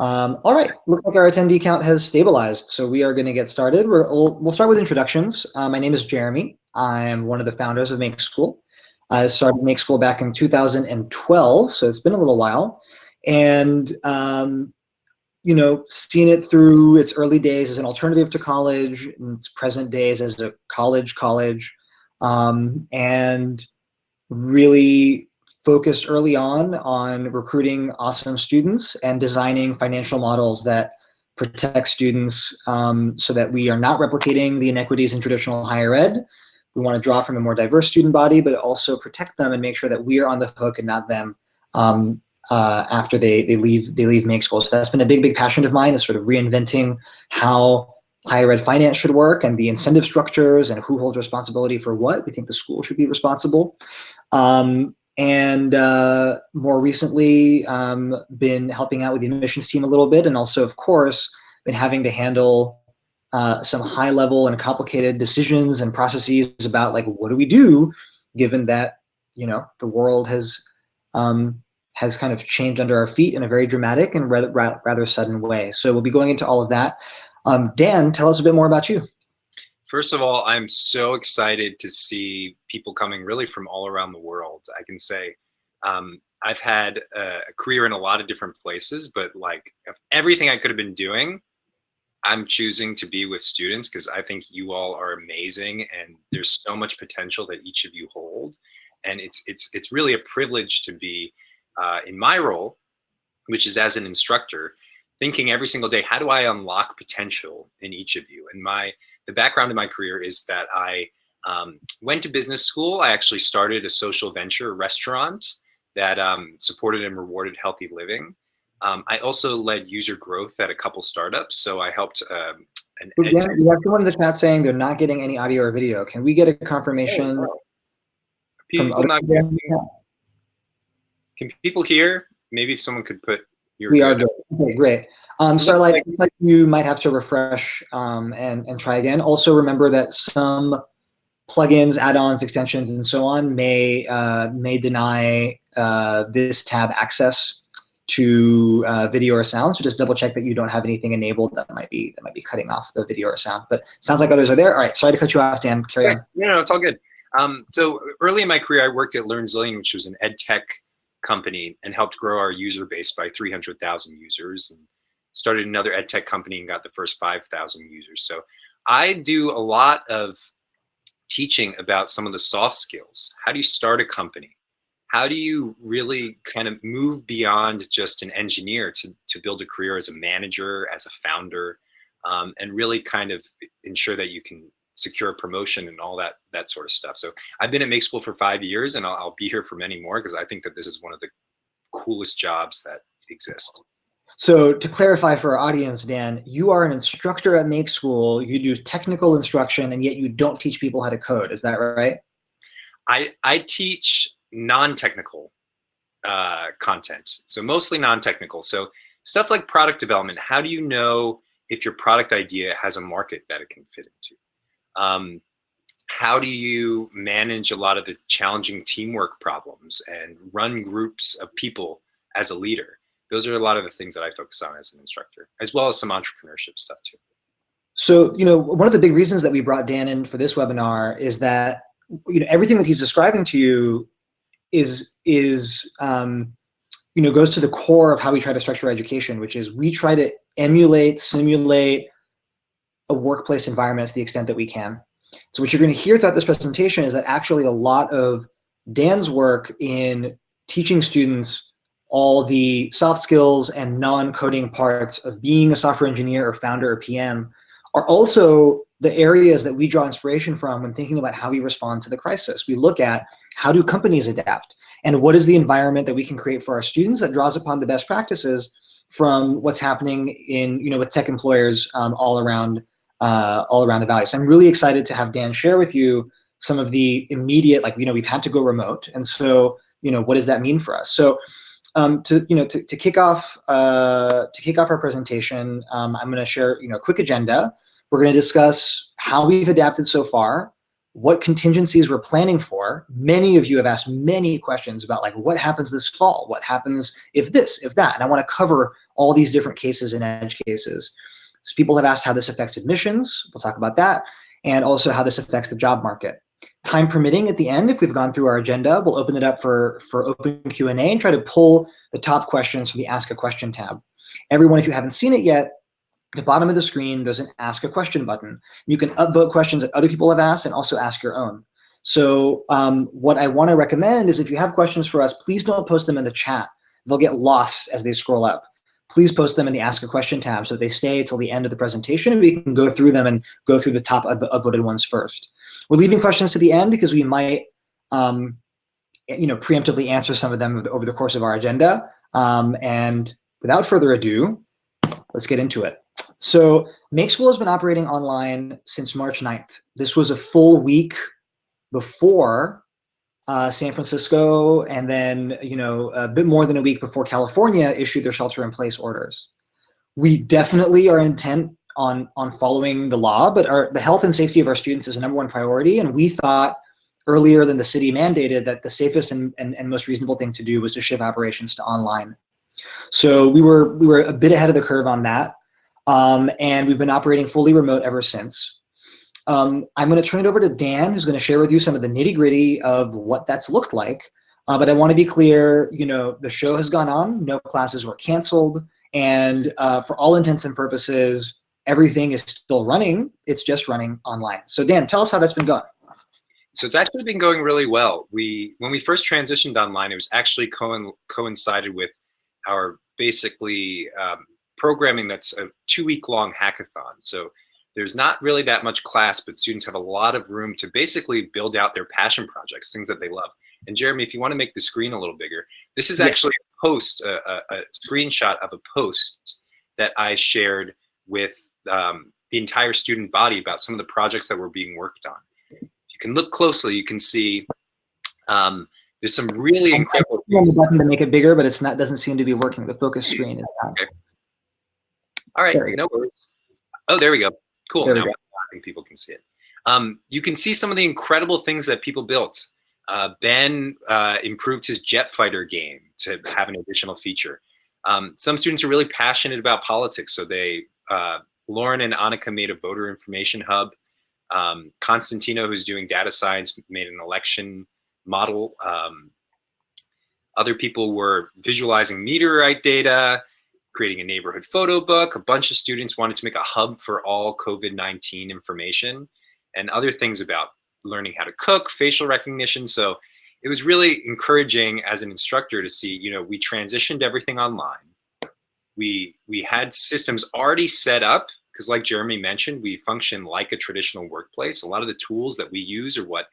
All right, looks like our attendee count has stabilized, so we are going to get started. We'll start with introductions. My name is Jeremy. I'm one of the founders of Make School. I started Make School back in 2012, so it's been a little while. And seen it through its early days as an alternative to college, and its present days as a college, and really focused early on recruiting awesome students and designing financial models that protect students so that we are not replicating the inequities in traditional higher ed. We want to draw from a more diverse student body, but also protect them and make sure that we are on the hook and not them after they leave Make School. So that's been a big passion of mine, is sort of reinventing how higher ed finance should work and the incentive structures and who holds responsibility for what. We think the school should be responsible. And more recently, been helping out with the admissions team a little bit, and also, of course, been having to handle some high level and complicated decisions and processes about, like, what do we do given that, the world has kind of changed under our feet in a very dramatic and rather sudden way. So we'll be going into all of that. Dan, tell us a bit more about you. First of all, I'm so excited to see people coming really from all around the world. I can say I've had a career in a lot of different places, but like everything I could have been doing, I'm choosing to be with students because I think you all are amazing and there's so much potential that each of you hold. And it's really a privilege to be in my role, which is as an instructor, thinking every single day, how do I unlock potential in each of you? And the background of my career is that I went to business school. I actually started a social venture restaurant that supported and rewarded healthy living. I also led user growth at a couple startups. So I helped we have someone in the chat saying they're not getting any audio or video. Can we get a confirmation? People not getting, can people hear? Maybe if someone could put We are good. Okay, great. Starlight, it looks like you might have to refresh and try again. Also, remember that some plugins, add-ons, extensions, and so on may deny this tab access to video or sound. So just double check that you don't have anything enabled that might be cutting off the video or sound. But sounds like others are there. All right, sorry to cut you off, Dan. Carry on. No, it's all good. So early in my career, I worked at LearnZillion, which was an ed tech company, and helped grow our user base by 300,000 users, and started another ed tech company and got the first 5,000 users. So I do a lot of teaching about some of the soft skills. How do you start a company? How do you really kind of move beyond just an engineer to build a career as a manager, as a founder, and really kind of ensure that you can secure a promotion and all that sort of stuff. So I've been at Make School for 5 years, and I'll be here for many more because I think that this is one of the coolest jobs that exist. So to clarify for our audience, Dan, you are an instructor at Make School. You do technical instruction, and yet you don't teach people how to code. Is that right? I teach non-technical content, so mostly non-technical. So stuff like product development. How do you know if your product idea has a market that it can fit into? How do you manage a lot of the challenging teamwork problems and run groups of people as a leader? Those are a lot of the things that I focus on as an instructor, as well as some entrepreneurship stuff too. So, one of the big reasons that we brought Dan in for this webinar is that, everything that he's describing to you is goes to the core of how we try to structure education, which is we try to emulate, simulate a workplace environment to the extent that we can. So what you're going to hear throughout this presentation is that actually a lot of Dan's work in teaching students all the soft skills and non-coding parts of being a software engineer or founder or PM are also the areas that we draw inspiration from when thinking about how we respond to the crisis. We look at how do companies adapt, and what is the environment that we can create for our students that draws upon the best practices from what's happening in with tech employers all around the valley. So I'm really excited to have Dan share with you some of the immediate, we've had to go remote, and so what does that mean for us? So to kick off our presentation, I'm going to share a quick agenda. We're going to discuss how we've adapted so far, what contingencies we're planning for. Many of you have asked many questions about like what happens this fall, what happens if this, if that, and I want to cover all these different cases and edge cases. So people have asked how this affects admissions. We'll talk about that, and also how this affects the job market. Time permitting, at the end, if we've gone through our agenda, we'll open it up for open Q&A and try to pull the top questions from the Ask a Question tab. Everyone, if you haven't seen it yet, at the bottom of the screen, there's an Ask a Question button. You can upvote questions that other people have asked and also ask your own. So what I want to recommend is if you have questions for us, please don't post them in the chat. They'll get lost as they scroll up. Please post them in the Ask a Question tab so they stay till the end of the presentation and we can go through them and go through the top upvoted ones first. We're leaving questions to the end because we might preemptively answer some of them over the course of our agenda. And without further ado, let's get into it. So Make School has been operating online since March 9th. This was a full week before San Francisco, and then a bit more than a week before California issued their shelter-in-place orders. We definitely are intent on following the law, but the health and safety of our students is a #1 priority, and we thought earlier than the city mandated that the safest and most reasonable thing to do was to shift operations to online. So we were a bit ahead of the curve on that, and we've been operating fully remote ever since. I'm going to turn it over to Dan, who's going to share with you some of the nitty-gritty of what that's looked like. But I want to be clear, the show has gone on, no classes were canceled, and for all intents and purposes, everything is still running. It's just running online. So Dan, tell us how that's been going. So it's actually been going really well. When we first transitioned online, it was actually coincided with our basically programming that's a 2-week-long hackathon. So there's not really that much class, but students have a lot of room to basically build out their passion projects, things that they love. And Jeremy, if you want to make the screen a little bigger, this is actually a post, a screenshot of a post that I shared with the entire student body about some of the projects that were being worked on. If you can look closely, you can see there's some really incredible things. I'm the button to make it bigger, but it's not. Doesn't seem to be working. The focus screen is down. Okay. All right, no worries. Oh, there we go. Cool. Now I think people can see it. You can see some of the incredible things that people built. Ben improved his jet fighter game to have an additional feature. Some students are really passionate about politics, so Lauren and Annika made a voter information hub. Constantino, who's doing data science, made an election model. Other people were visualizing meteorite data, creating a neighborhood photo book. A bunch of students wanted to make a hub for all COVID-19 information and other things about learning how to cook, facial recognition. So it was really encouraging as an instructor to see, we transitioned everything online. We had systems already set up because like Jeremy mentioned, we function like a traditional workplace. A lot of the tools that we use are what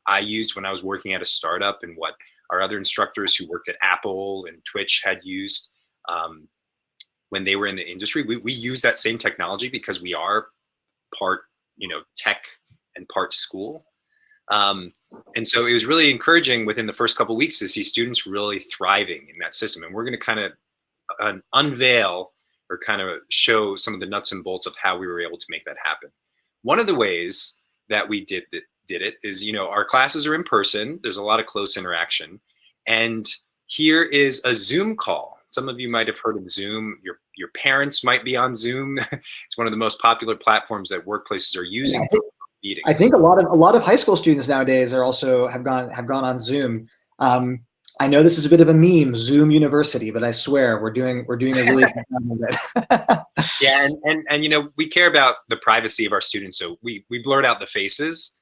I used when I was working at a startup and what our other instructors who worked at Apple and Twitch had used when they were in the industry. We use that same technology because we are part, tech and part school. And so it was really encouraging within the first couple of weeks to see students really thriving in that system. And we're going to kind of unveil or kind of show some of the nuts and bolts of how we were able to make that happen. One of the ways that we did it is, our classes are in person. There's a lot of close interaction. And here is a Zoom call. Some of you might have heard of Zoom. Your parents might be on Zoom. It's one of the most popular platforms that workplaces are using for meetings. I think a lot of high school students nowadays are also have gone on Zoom. I know this is a bit of a meme, Zoom University, but I swear we're doing a really good job of it. Yeah, and we care about the privacy of our students, so we blurred out the faces.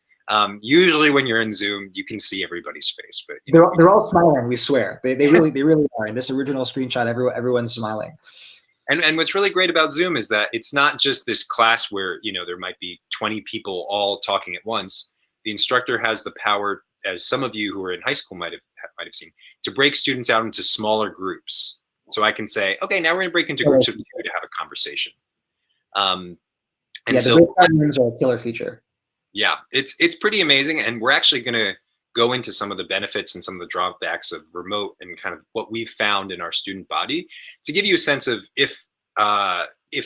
Usually when you're in Zoom, you can see everybody's face, but they're all smiling. We swear they really are. In this original screenshot, everyone's smiling. And what's really great about Zoom is that it's not just this class where there might be 20 people all talking at once. The instructor has the power, as some of you who are in high school might have seen, to break students out into smaller groups. So I can say, okay, now we're going to break into groups of 2 to have a conversation. The breakout rooms are a killer feature. Yeah, it's pretty amazing, and we're actually going to go into some of the benefits and some of the drawbacks of remote and kind of what we've found in our student body to give you a sense of if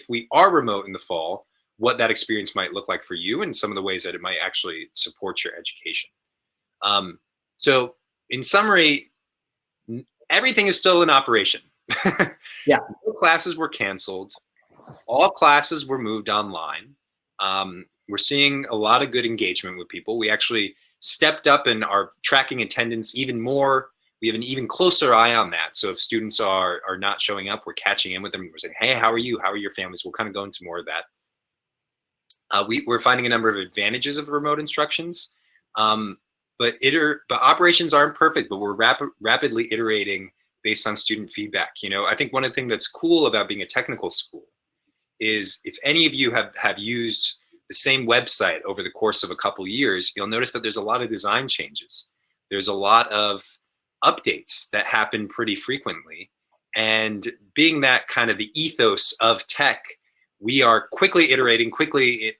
we are remote in the fall, what that experience might look like for you and some of the ways that it might actually support your education. So in summary, everything is still in operation. Yeah. No classes were canceled. All classes were moved online. We're seeing a lot of good engagement with people. We actually stepped up and are tracking attendance even more. We have an even closer eye on that. So if students are not showing up, we're catching in with them. We're saying, hey, how are you? How are your families? We'll kind of go into more of that. We're finding a number of advantages of remote instructions, but operations aren't perfect, but we're rapidly iterating based on student feedback. I think one of the things that's cool about being a technical school is if any of you have used the same website over the course of a couple years, you'll notice that there's a lot of design changes. There's a lot of updates that happen pretty frequently. And being that kind of the ethos of tech, we are quickly iterating, quickly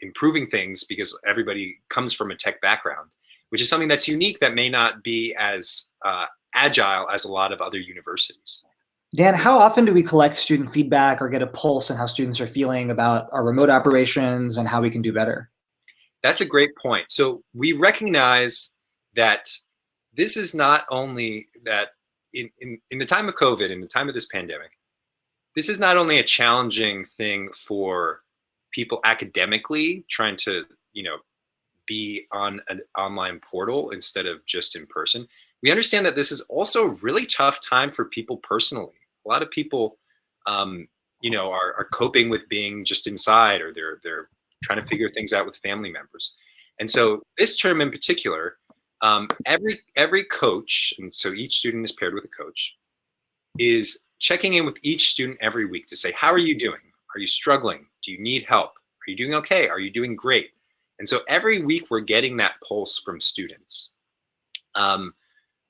improving things because everybody comes from a tech background, which is something that's unique that may not be as agile as a lot of other universities. Dan, how often do we collect student feedback or get a pulse on how students are feeling about our remote operations and how we can do better? That's a great point. So we recognize that this is not only that in the time of COVID, in the time of this pandemic, this is not only a challenging thing for people academically trying to, be on an online portal instead of just in person. We understand that this is also a really tough time for people personally. A lot of people, are coping with being just inside, or they're trying to figure things out with family members. And so this term in particular, every coach, and so each student is paired with a coach, is checking in with each student every week to say, how are you doing? Are you struggling? Do you need help? Are you doing okay? Are you doing great? And so every week we're getting that pulse from students.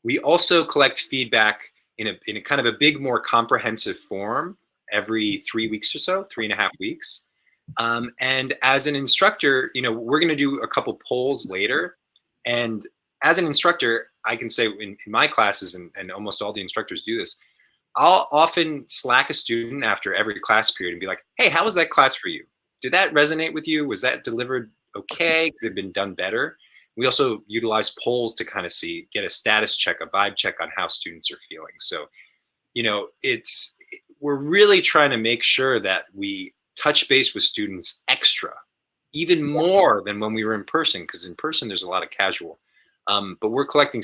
We also collect feedback in a kind of a big, more comprehensive form every 3 weeks or so, 3.5 weeks. And as an instructor, we're going to do a couple polls later. And as an instructor, I can say in my classes, and almost all the instructors do this, I'll often Slack a student after every class period and be like, hey, how was that class for you? Did that resonate with you? Was that delivered okay? Could it have been done better? We also utilize polls to kind of get a status check, a vibe check on how students are feeling. So, we're really trying to make sure that we touch base with students extra, even more than when we were in person, because in person there's a lot of casual. But we're collecting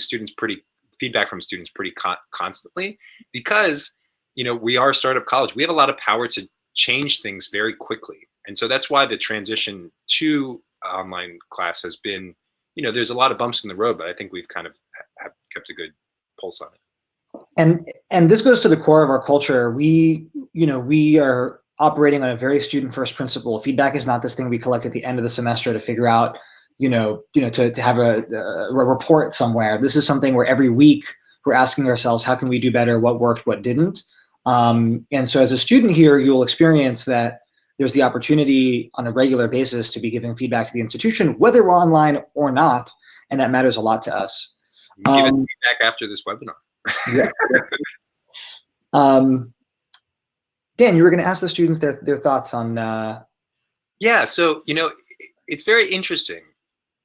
feedback from students pretty constantly because, we are a startup college. We have a lot of power to change things very quickly. And so that's why the transition to online class has been, there's a lot of bumps in the road, but I think we've kind of have kept a good pulse on it. And this goes to the core of our culture. We are operating on a very student-first principle. Feedback is not this thing we collect at the end of the semester to figure out, to have a report somewhere. This is something where every week we're asking ourselves, how can we do better? What worked? What didn't? And so as a student here, you'll experience that there's the opportunity on a regular basis to be giving feedback to the institution, whether we're online or not, and that matters a lot to us. Give us feedback after this webinar. Yeah. Dan, you were going to ask the students their thoughts on. Yeah, so it's very interesting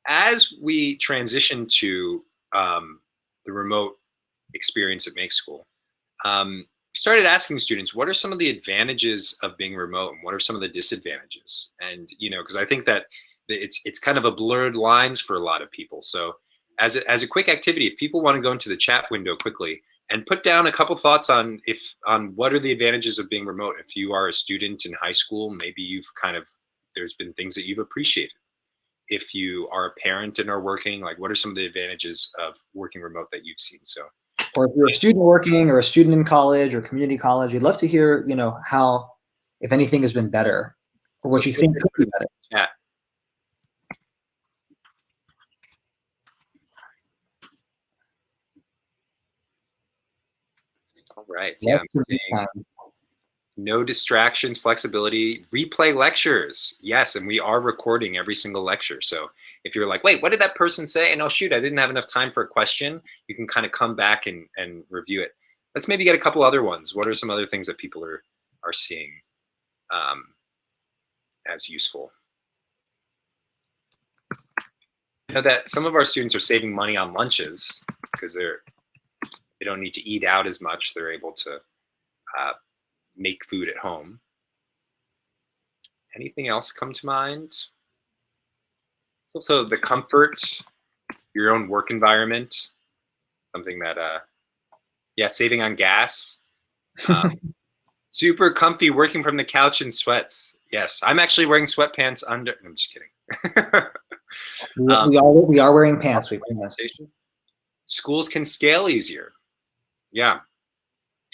as we transition to the remote experience at Make School. Started asking students, what are some of the advantages of being remote and what are some of the disadvantages? And, because I think that it's kind of a blurred lines for a lot of people. So as a quick activity, if people want to go into the chat window quickly and put down a couple thoughts on what are the advantages of being remote. If you are a student in high school, maybe there's been things that you've appreciated. If you are a parent and are working, like what are some of the advantages of working remote that you've seen? So. Or if you're a student working or a student in college or community college, we'd love to hear, how, if anything has been better or what you think could be better. Yeah. All right. Yeah. I'm seeing no distractions, flexibility, replay lectures. Yes. And we are recording every single lecture. So if you're like, wait, what did that person say? And oh, shoot, I didn't have enough time for a question. You can kind of come back and review it. Let's maybe get a couple other ones. What are some other things that people are seeing? as useful. I know that some of our students are saving money on lunches because they don't need to eat out as much. They're able to make food at home. Anything else come to mind? Also, the comfort, your own work environment, something that, yeah, saving on gas. Super comfy working from the couch in sweats. Yes, I'm actually wearing sweatpants under. I'm just kidding. We are wearing pants. We promise. Schools can scale easier. Yeah,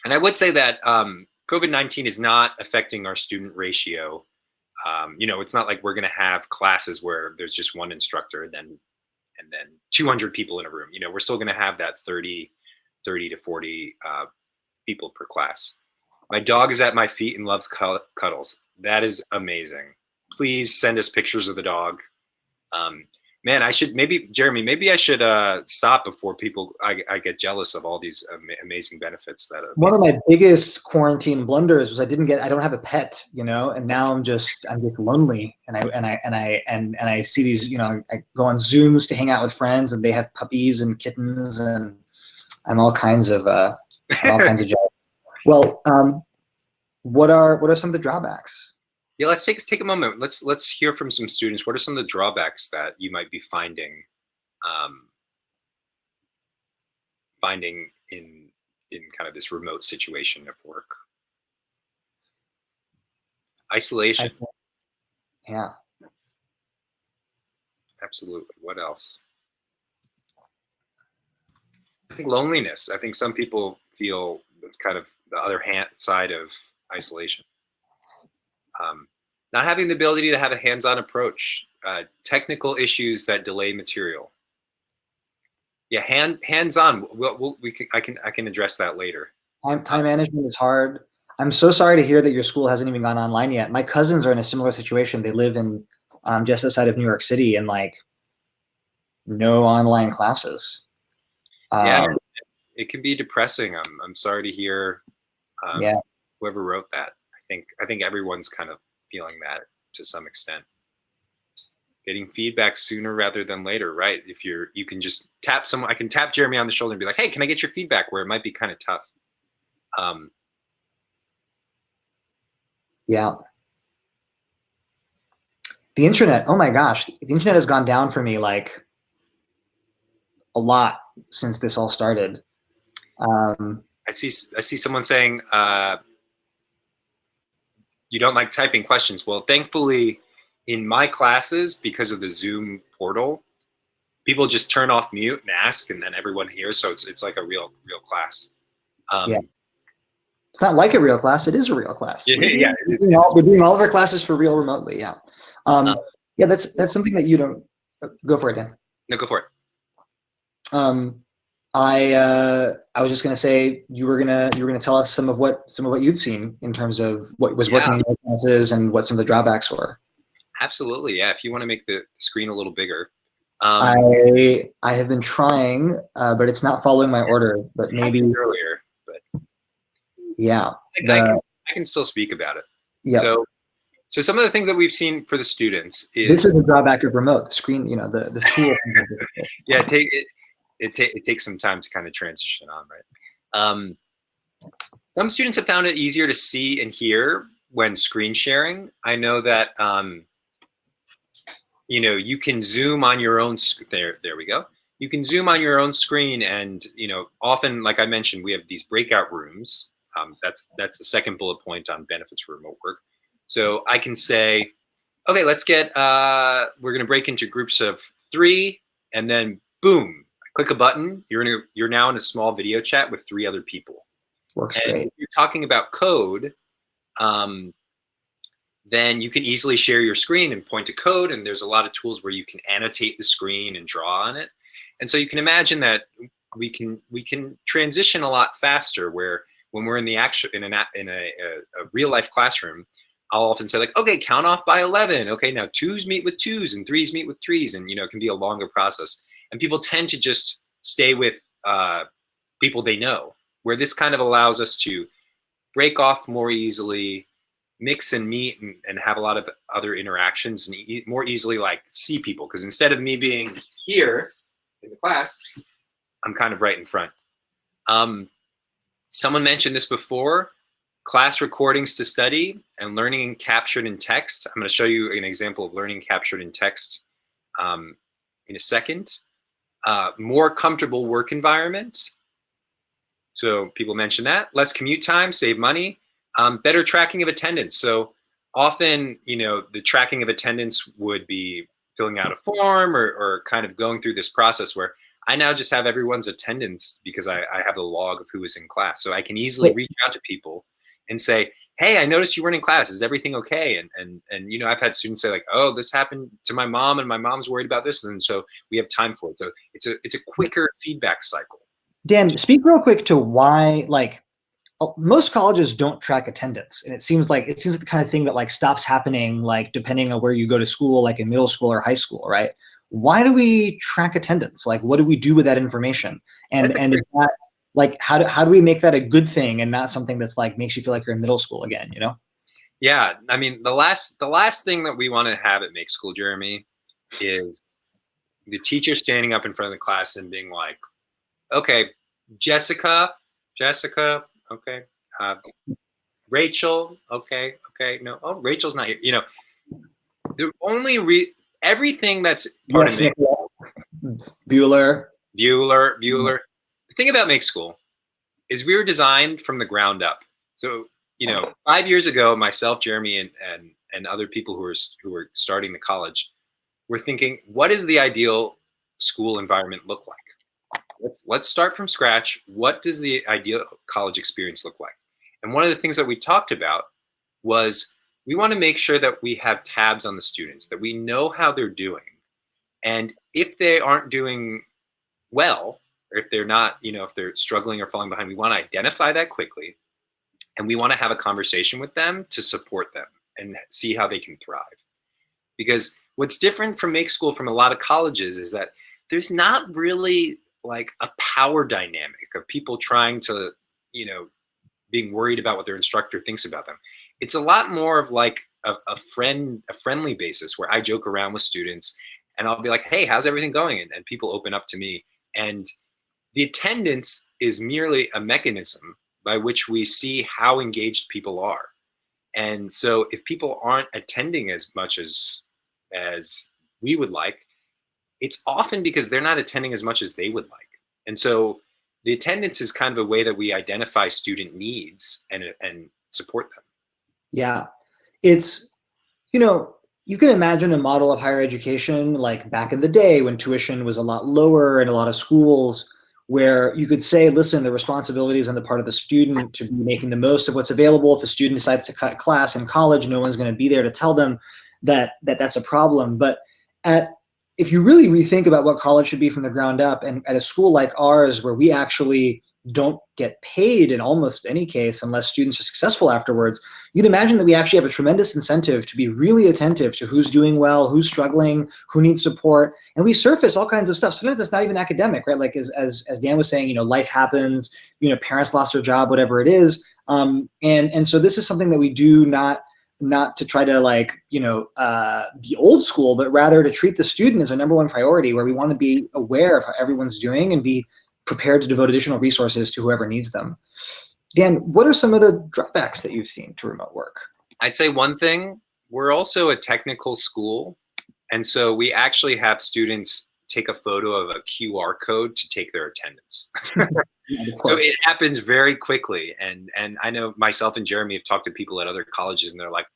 and I would say that COVID-19 is not affecting our student ratio. You know, it's not like we're going to have classes where there's just one instructor and then 200 people in a room. You know, we're still going to have that 30 to 40 people per class. My dog is at my feet and loves cuddles. That is amazing. Please send us pictures of the dog. Man, I should Jeremy, maybe I should stop before I get jealous of all these amazing benefits that. One of my biggest quarantine blunders was I don't have a pet, you know, and now I'm just lonely, and I see these, you know, I go on Zooms to hang out with friends, and they have puppies and kittens, and I'm all kinds of jealous. Well, what are some of the drawbacks? Yeah, let's take a moment. Let's hear from some students. What are some of the drawbacks that you might be finding in kind of this remote situation of work? Isolation. Yeah. Absolutely. What else? I think loneliness. I think some people feel it's kind of the other side of isolation. Not having the ability to have a hands-on approach, technical issues that delay material. Yeah, hands-on. I can address that later. Time management is hard. I'm so sorry to hear that your school hasn't even gone online yet. My cousins are in a similar situation. They live in just outside of New York City, and like no online classes. Yeah, it can be depressing. I'm sorry to hear. Yeah. Whoever wrote that. I think everyone's kind of feeling that to some extent. Getting feedback sooner rather than later, right? If you can just tap someone. I can tap Jeremy on the shoulder and be like, "Hey, can I get your feedback?" Where it might be kind of tough. Yeah. The internet. Oh my gosh, the internet has gone down for me like a lot since this all started. I see someone saying you don't like typing questions. Well, thankfully, in my classes, because of the Zoom portal, people just turn off mute and ask, and then everyone hears. So it's like a real class. Yeah. It's not like a real class. It is a real class. Yeah. We're doing all of our classes for real remotely. Yeah. Yeah. That's something that you don't go for it, Dan. No, go for it. I was just gonna say you were gonna tell us some of what you'd seen in terms of what was working in your classes and what some of the drawbacks were. Absolutely, yeah. If you want to make the screen a little bigger. I have been trying, but it's not following my order. But maybe earlier, but yeah, I can still speak about it. Yeah. So some of the things that we've seen for the students is this is the drawback of remote. The screen, you know, the tool. Yeah, it takes some time to kind of transition on, right? Some students have found it easier to see and hear when screen sharing. I know that you know, you can zoom on your own. There we go. You can zoom on your own screen, and you know, often, like I mentioned, we have these breakout rooms. That's the second bullet point on benefits for remote work. So I can say, okay, let's get. We're going to break into groups of 3, and then boom, click a button. You're now in a small video chat with 3 other people. Works and great. If you're talking about code. Then you can easily share your screen and point to code, and there's a lot of tools where you can annotate the screen and draw on it. And so you can imagine that we can transition a lot faster. Where when we're in the a real life classroom, I'll often say like, okay, count off by 11. Okay, now 2s meet with 2s and 3s meet with 3s, and you know, it can be a longer process. And people tend to just stay with people they know. Where this kind of allows us to break off more easily. mix and meet and have a lot of other interactions and more easily like see people. Because instead of me being here in the class, I'm kind of right in front. Someone mentioned this before, class recordings to study and learning captured in text. I'm going to show you an example of learning captured in text in a second. More comfortable work environment. So people mention that. Less commute time, save money. Better tracking of attendance. So often, the tracking of attendance would be filling out a form or kind of going through this process where I now just have everyone's attendance because I have a log of who was in class. So I can easily reach out to people and say, hey, I noticed you weren't in class. Is everything okay? And I've had students say like, oh, this happened to my mom and my mom's worried about this. And so we have time for it. So it's a quicker feedback cycle. Dan, speak real quick to why, most colleges don't track attendance. And it seems like the kind of thing that stops happening, depending on where you go to school, like in middle school or high school, right? Why do we track attendance? What do we do with that information? And is that, how do we make that a good thing and not something that's makes you feel like you're in middle school again, Yeah, I mean, the last thing that we want to have at Make School, Jeremy, is the teacher standing up in front of the class and being like, okay, Jessica, okay, Rachel, okay, no, oh, Rachel's not here. The only everything that's part of Make School. Bueller. The thing about Make School is we were designed from the ground up. So 5 years ago, myself, Jeremy, and other people who were starting the college were thinking, what does the ideal school environment look like? Let's start from scratch. What does the ideal college experience look like? And one of the things that we talked about was we want to make sure that we have tabs on the students, that we know how they're doing. And if they aren't doing well, or if they're not, if they're struggling or falling behind, we want to identify that quickly. And we want to have a conversation with them to support them and see how they can thrive. Because what's different from Make School from a lot of colleges is that there's not really a power dynamic of people trying to, being worried about what their instructor thinks about them. It's a lot more of a friendly basis where I joke around with students and I'll be like, hey, how's everything going? And people open up to me. And the attendance is merely a mechanism by which we see how engaged people are. And so if people aren't attending as much as we would like, it's often because they're not attending as much as they would like. And so the attendance is kind of a way that we identify student needs and support them. Yeah. It's, you can imagine a model of higher education like back in the day when tuition was a lot lower in a lot of schools, where you could say, listen, the responsibility is on the part of the student to be making the most of what's available. If a student decides to cut class in college, no one's going to be there to tell them that that's a problem. But if you really rethink about what college should be from the ground up, and at a school like ours where we actually don't get paid in almost any case unless students are successful afterwards, you'd imagine that we actually have a tremendous incentive to be really attentive to who's doing well, who's struggling, who needs support. And we surface all kinds of stuff. Sometimes it's not even academic, right? As Dan was saying, life happens, parents lost their job, whatever it is. And so this is something that we do not to try to be old school, but rather to treat the student as our number one priority, where we want to be aware of how everyone's doing and be prepared to devote additional resources to whoever needs them. Dan, what are some of the drawbacks that you've seen to remote work? I'd say one thing, we're also a technical school. And so we actually have students take a photo of a QR code to take their attendance. So it happens very quickly. And I know myself and Jeremy have talked to people at other colleges and they're like,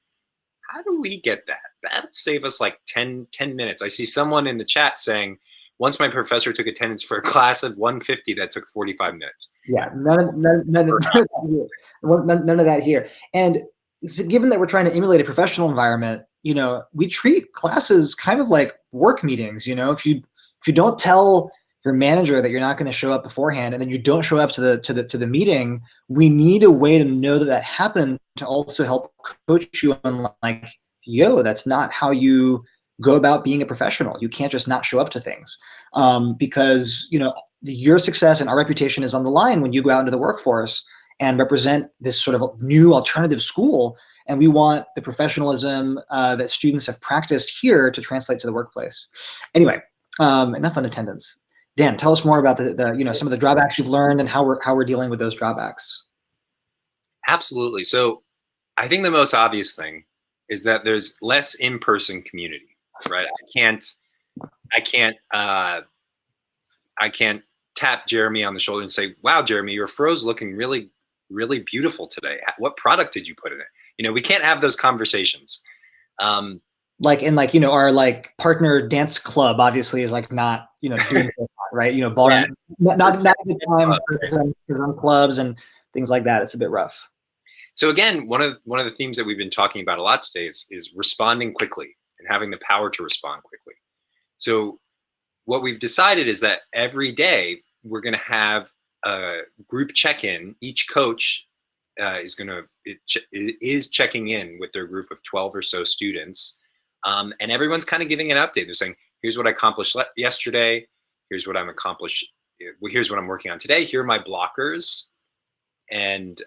how do we get that? That'll save us 10 minutes. I see someone in the chat saying, once my professor took attendance for a class of 150, that took 45 minutes. Yeah, none of that here. And given that we're trying to emulate a professional environment, we treat classes kind of like work meetings. If you don't tell your manager that you're not going to show up beforehand, and then you don't show up to the meeting, we need a way to know that happened to also help coach you on that's not how you go about being a professional. You can't just not show up to things because your success and our reputation is on the line when you go out into the workforce. and represent this sort of new alternative school. And we want the professionalism that students have practiced here to translate to the workplace. Anyway, enough on attendance. Dan, tell us more about the some of the drawbacks you've learned and how we're dealing with those drawbacks. Absolutely. So I think the most obvious thing is that there's less in-person community, right? I can't tap Jeremy on the shoulder and say, "Wow, Jeremy, your fro's looking really, really beautiful today. What product did you put in it?" We can't have those conversations. Like in our partner dance club obviously is not doing that, right? Ballroom, not a good time for some clubs and things like that. It's a bit rough. So again, one of the themes that we've been talking about a lot today is responding quickly and having the power to respond quickly. So what we've decided is that every day we're going to have a group check-in. Each coach is checking in with their group of 12 or so students, and everyone's kind of giving an update. They're saying, "Here's what I accomplished yesterday. Here's what I'm Here's what I'm working on today. Here are my blockers, and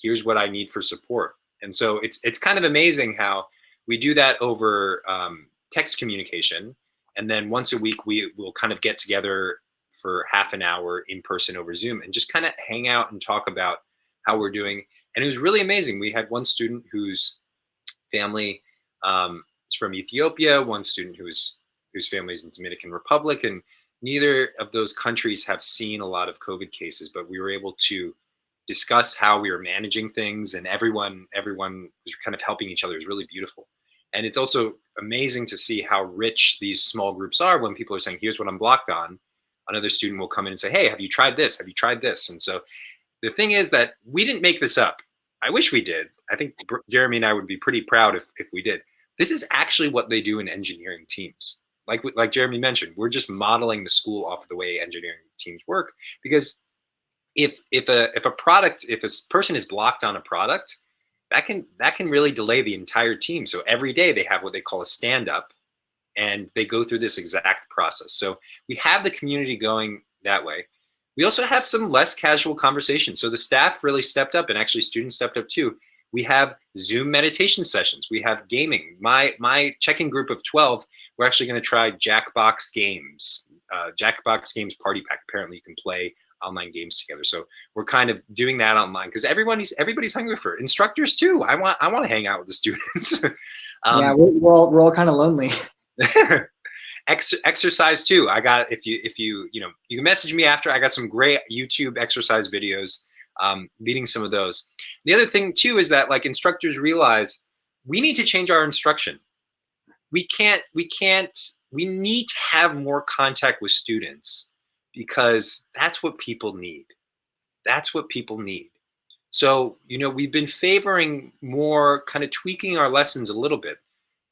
here's what I need for support." And so it's kind of amazing how we do that over text communication, and then once a week we will kind of get together for half an hour in person over Zoom and just kind of hang out and talk about how we're doing. And it was really amazing. We had one student whose family is from Ethiopia, one student whose family is in Dominican Republic, and neither of those countries have seen a lot of COVID cases, but we were able to discuss how we were managing things, and everyone was kind of helping each other. It was really beautiful. And it's also amazing to see how rich these small groups are when people are saying, "Here's what I'm blocked on." Another student will come in and say, "Hey, have you tried this? Have you tried this?" And so the thing is that we didn't make this up. I wish we did. I think Jeremy and I would be pretty proud if we did. This is actually what they do in engineering teams. Like Jeremy mentioned, we're just modeling the school off of the way engineering teams work, because if a person is blocked on a product, that can really delay the entire team. So every day they have what they call a stand-up, and they go through this exact process. So we have the community going that way. We also have some less casual conversations. So the staff really stepped up, and actually students stepped up too. We have Zoom meditation sessions. We have gaming. My check-in group of 12, we're actually going to try Jackbox Games. Jackbox Games Party Pack. Apparently you can play online games together. So we're kind of doing that online because everybody's hungry for it. Instructors too. I want to hang out with the students. Yeah, we're all kind of lonely. Exercise too. I got, if you can message me after. I got some great YouTube exercise videos, leading some of those. The other thing too is that instructors realize we need to change our instruction. We need to have more contact with students, because that's what people need. That's what people need. So, we've been favoring more, kind of tweaking our lessons a little bit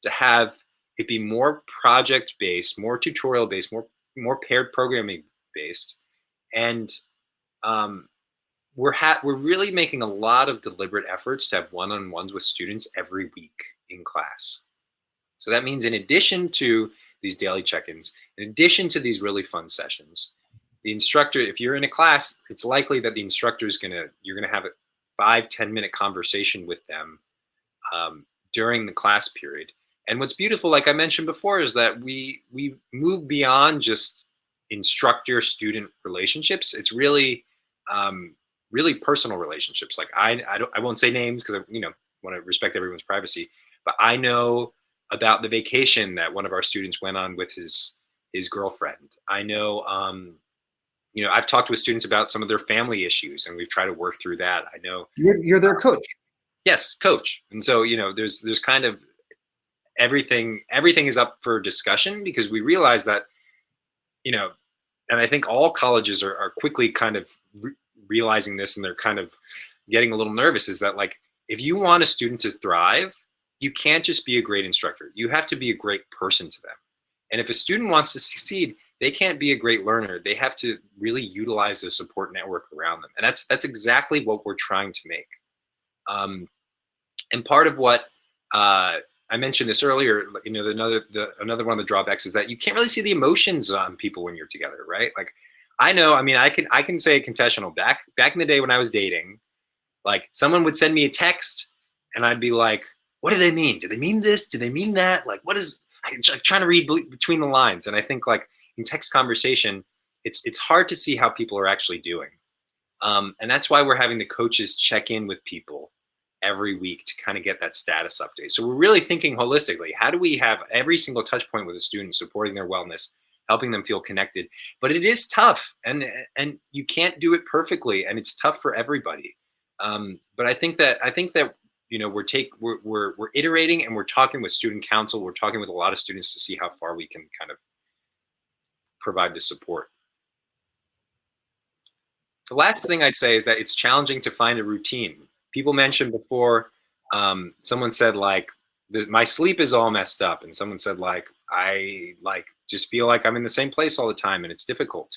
to have it be more project-based, more tutorial-based, more paired programming based. And we're really making a lot of deliberate efforts to have one-on-ones with students every week in class. So that means in addition to these daily check-ins, in addition to these really fun sessions, the instructor, if you're in a class, it's likely that the instructor you're gonna have a 5-10 minute conversation with them during the class period. And what's beautiful, like I mentioned before, is that we move beyond just instructor-student relationships. It's really really personal relationships. Like I won't say names because I want to respect everyone's privacy, but I know about the vacation that one of our students went on with his girlfriend. I know I've talked with students about some of their family issues, and we've tried to work through that. I know you're their coach. Yes, coach. And so there's kind of everything is up for discussion, because we realize that and I think all colleges are quickly kind of realizing this, and they're kind of getting a little nervous, is that if you want a student to thrive, you can't just be a great instructor. You have to be a great person to them. And if a student wants to succeed, they can't be a great learner. They have to really utilize the support network around them. And that's exactly what we're trying to make. And part of what I mentioned this earlier, another one of the drawbacks is that you can't really see the emotions on people when you're together, right? I can say a confessional. Back in the day when I was dating, Like someone would send me a text and I'd be like, what do they mean? Do they mean this? Do they mean that? Like, what is, I'm trying to read between the lines. And I think like in text conversation, it's hard to see how people are actually doing. And that's why we're having the coaches check in with people every week to kind of get that status update. So we're really thinking holistically. How do we have every single touch point with a student supporting their wellness, helping them feel connected? But it is tough, and you can't do it perfectly, and it's tough for everybody. But I think that you know, we're iterating, and we're talking with student council. We're talking with a lot of students to see how far we can kind of provide the support. The last thing I'd say is that it's challenging to find a routine. People mentioned before, someone said like, my sleep is all messed up. And someone said like, I like just feel like I'm in the same place all the time and it's difficult.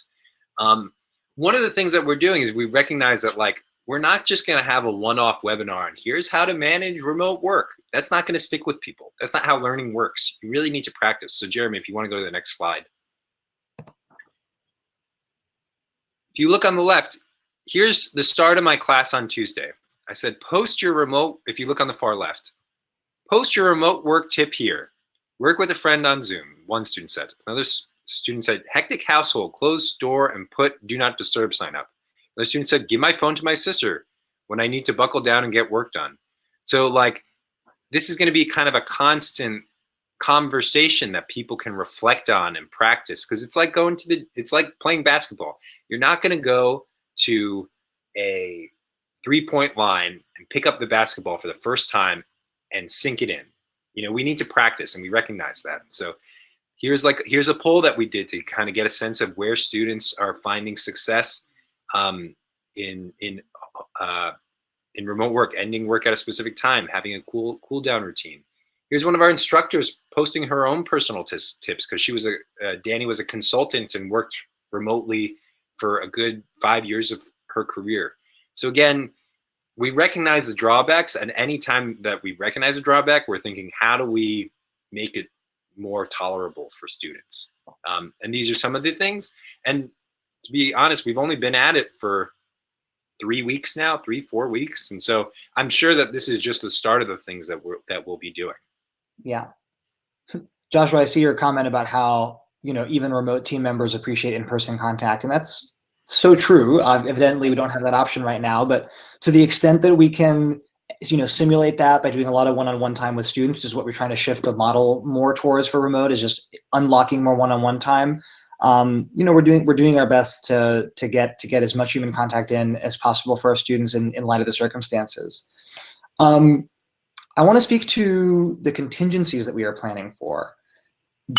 One of the things that we're doing is we recognize that like, we're not just gonna have a one-off webinar and here's how to manage remote work. That's not gonna stick with people. That's not how learning works. You really need to practice. So Jeremy, if you wanna go to the next slide. If you look on the left, here's the start of my class on Tuesday. I said, post your remote, if you look on the far left, post your remote work tip here. Work with a friend on Zoom, one student said. Another student said, hectic household, close door and put do not disturb sign up. Another student said, give my phone to my sister when I need to buckle down and get work done. So like, this is gonna be kind of a constant conversation that people can reflect on and practice, because it's like going to it's like playing basketball. You're not gonna go to a 3-point line and pick up the basketball for the first time and sink it in. You know, we need to practice, and we recognize that. So here's a poll that we did to kind of get a sense of where students are finding success in remote work, ending work at a specific time, having a cool down routine. Here's one of our instructors posting her own personal tips, because she was Danny was a consultant and worked remotely for a good 5 years of her career. So again, we recognize the drawbacks, and anytime that we recognize a drawback, we're thinking, how do we make it more tolerable for students? And these are some of the things. And to be honest, we've only been at it for 3 weeks now, 3-4 weeks. And so I'm sure that this is just the start of the things that we'll be doing. Yeah. Joshua, I see your comment about how, you know, even remote team members appreciate in-person contact, and that's so true. Evidently, we don't have that option right now, but to the extent that we can, you know, simulate that by doing a lot of one-on-one time with students, which is what we're trying to shift the model more towards for remote, is just unlocking more one-on-one time. You know, we're doing our best to get as much human contact in as possible for our students in light of the circumstances. I want to speak to the contingencies that we are planning for.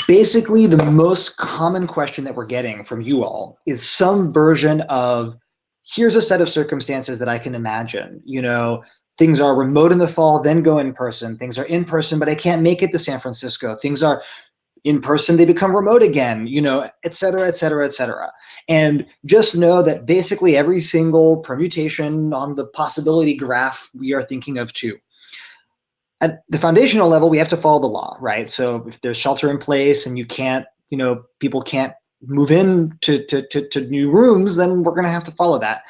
Basically, the most common question that we're getting from you all is some version of, here's a set of circumstances that I can imagine. You know, things are remote in the fall, then go in person. Things are in person, but I can't make it to San Francisco. Things are in person, they become remote again, you know, et cetera, et cetera, et cetera. And just know that basically every single permutation on the possibility graph we are thinking of too. At the foundational level, we have to follow the law, right? So if there's shelter in place and you can't, you know, people can't move in to new rooms, then we're going to have to follow that.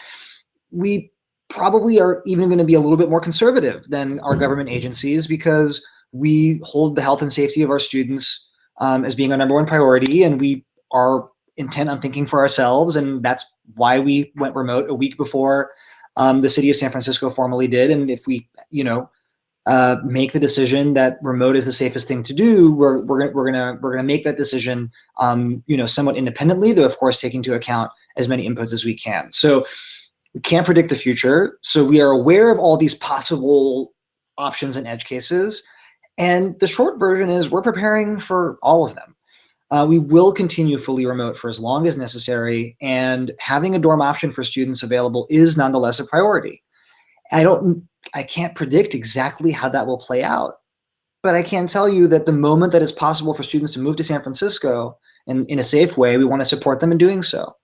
We probably are even going to be a little bit more conservative than our government agencies, because we hold the health and safety of our students as being our #1 priority, and we are intent on thinking for ourselves, and that's why we went remote a week before the city of San Francisco formally did. And if we, you know, make the decision that remote is the safest thing to do, we're gonna make that decision, you know, somewhat independently, though of course taking into account as many inputs as we can. So we can't predict the future, so we are aware of all these possible options and edge cases. And the short version is we're preparing for all of them. We will continue fully remote for as long as necessary, and having a dorm option for students available is nonetheless a priority. I can't predict exactly how that will play out, but I can tell you that the moment that it's possible for students to move to San Francisco in a safe way, we want to support them in doing so.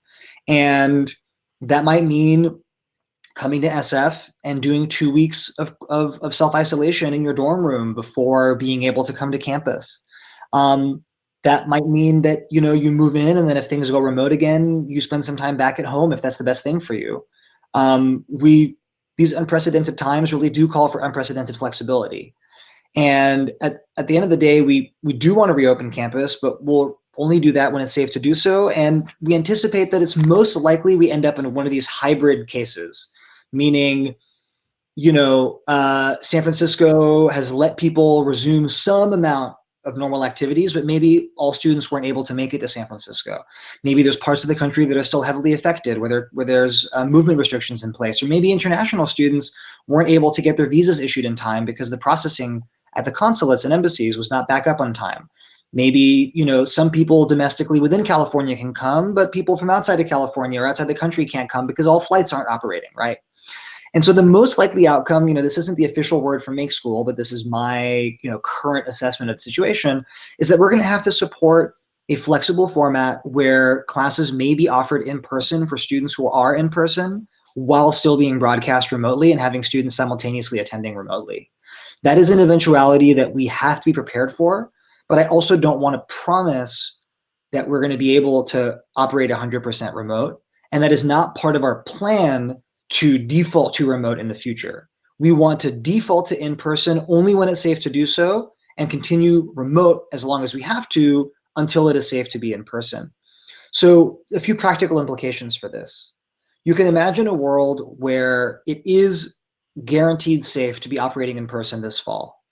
And that might mean coming to SF and doing 2 weeks of self-isolation in your dorm room before being able to come to campus. That might mean that, you know, you move in, and then if things go remote again, you spend some time back at home if that's the best thing for you. these unprecedented times really do call for unprecedented flexibility. And at the end of the day, we do want to reopen campus, but we'll only do that when it's safe to do so. And we anticipate that it's most likely we end up in one of these hybrid cases, meaning, San Francisco has let people resume some amount of normal activities, but maybe all students weren't able to make it to San Francisco. Maybe there's parts of the country that are still heavily affected, where there's movement restrictions in place, or maybe international students weren't able to get their visas issued in time because the processing at the consulates and embassies was not back up on time. Maybe, some people domestically within California can come, but people from outside of California or outside the country can't come because all flights aren't operating, right? And so the most likely outcome, this isn't the official word from Make School, but this is my, current assessment of the situation, is that we're going to have to support a flexible format where classes may be offered in person for students who are in person while still being broadcast remotely and having students simultaneously attending remotely. That is an eventuality that we have to be prepared for, but I also don't want to promise that we're going to be able to operate 100% remote, and that is not part of our plan to default to remote in the future. We want to default to in-person only when it's safe to do so, and continue remote as long as we have to until it is safe to be in person. So a few practical implications for this. You can imagine a world where it is guaranteed safe to be operating in person this fall,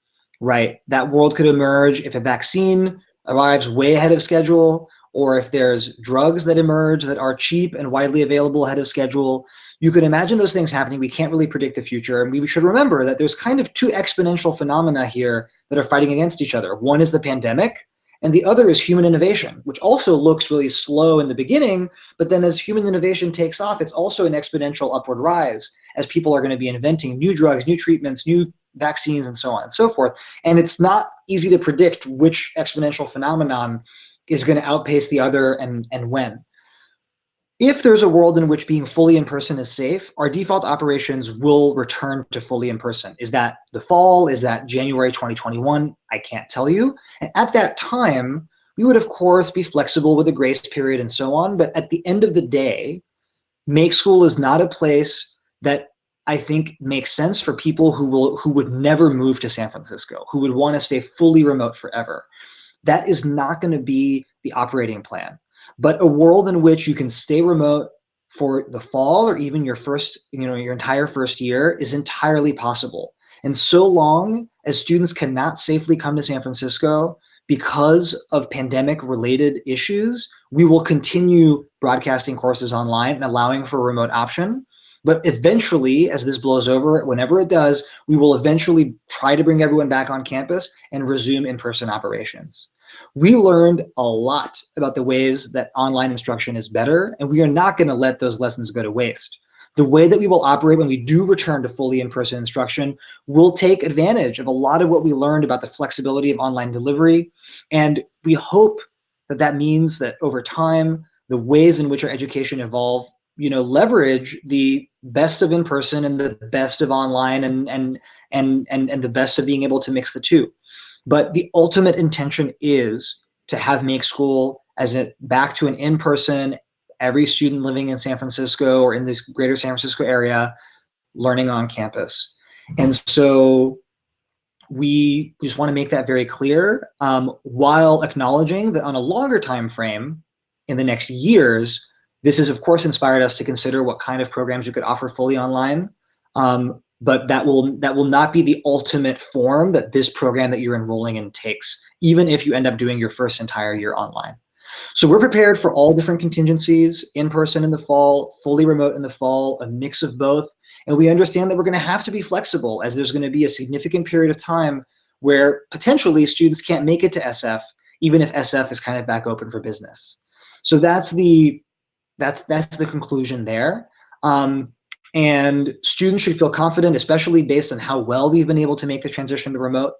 right? That world could emerge if a vaccine arrives way ahead of schedule, or if there's drugs that emerge that are cheap and widely available ahead of schedule. You could imagine those things happening. We can't really predict the future. And we should remember that there's kind of two exponential phenomena here that are fighting against each other. One is the pandemic, and the other is human innovation, which also looks really slow in the beginning, but then as human innovation takes off, it's also an exponential upward rise as people are going to be inventing new drugs, new treatments, new vaccines, and so on and so forth. And it's not easy to predict which exponential phenomenon is going to outpace the other and when. If there's a world in which being fully in person is safe, our default operations will return to fully in person. Is that the fall? Is that January 2021? I can't tell you. And at that time, we would, of course, be flexible with a grace period and so on. But at the end of the day, Make School is not a place that I think makes sense for people who would never move to San Francisco, who would want to stay fully remote forever. That is not going to be the operating plan. But a world in which you can stay remote for the fall or even your entire first year is entirely possible. And so long as students cannot safely come to San Francisco because of pandemic-related issues, we will continue broadcasting courses online and allowing for a remote option. But eventually, as this blows over, whenever it does, we will eventually try to bring everyone back on campus and resume in-person operations. We learned a lot about the ways that online instruction is better, and we are not going to let those lessons go to waste. The way that we will operate when we do return to fully in-person instruction will take advantage of a lot of what we learned about the flexibility of online delivery, and we hope that that means that over time, the ways in which our education evolve, leverage the best of in-person and the best of online and the best of being able to mix the two. But the ultimate intention is to have Make School back to an in-person, every student living in San Francisco or in the greater San Francisco area learning on campus. And so we just want to make that very clear, while acknowledging that on a longer time frame, in the next years, this has of course inspired us to consider what kind of programs you could offer fully online. But that will not be the ultimate form that this program that you're enrolling in takes, even if you end up doing your first entire year online. So we're prepared for all different contingencies, in person in the fall, fully remote in the fall, a mix of both. And we understand that we're going to have to be flexible, as there's going to be a significant period of time where potentially students can't make it to SF, even if SF is kind of back open for business. So that's the conclusion there. And students should feel confident, especially based on how well we've been able to make the transition to remote,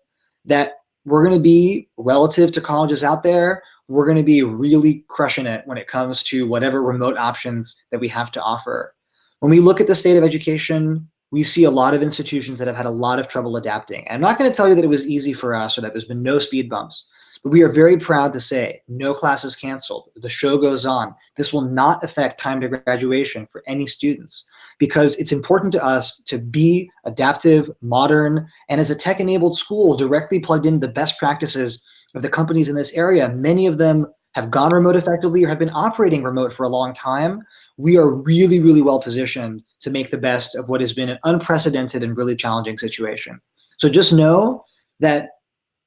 that we're going to be, relative to colleges out there, we're going to be really crushing it when it comes to whatever remote options that we have to offer. When we look at the state of education, we see a lot of institutions that have had a lot of trouble adapting. And I'm not going to tell you that it was easy for us or that there's been no speed bumps, But we are very proud to say no classes canceled. The show goes on. This will not affect time to graduation for any students because it's important to us to be adaptive, modern, and as a tech-enabled school directly plugged into the best practices of the companies in this area. Many of them have gone remote effectively or have been operating remote for a long time. We are really, really well positioned to make the best of what has been an unprecedented and really challenging situation. So just know that,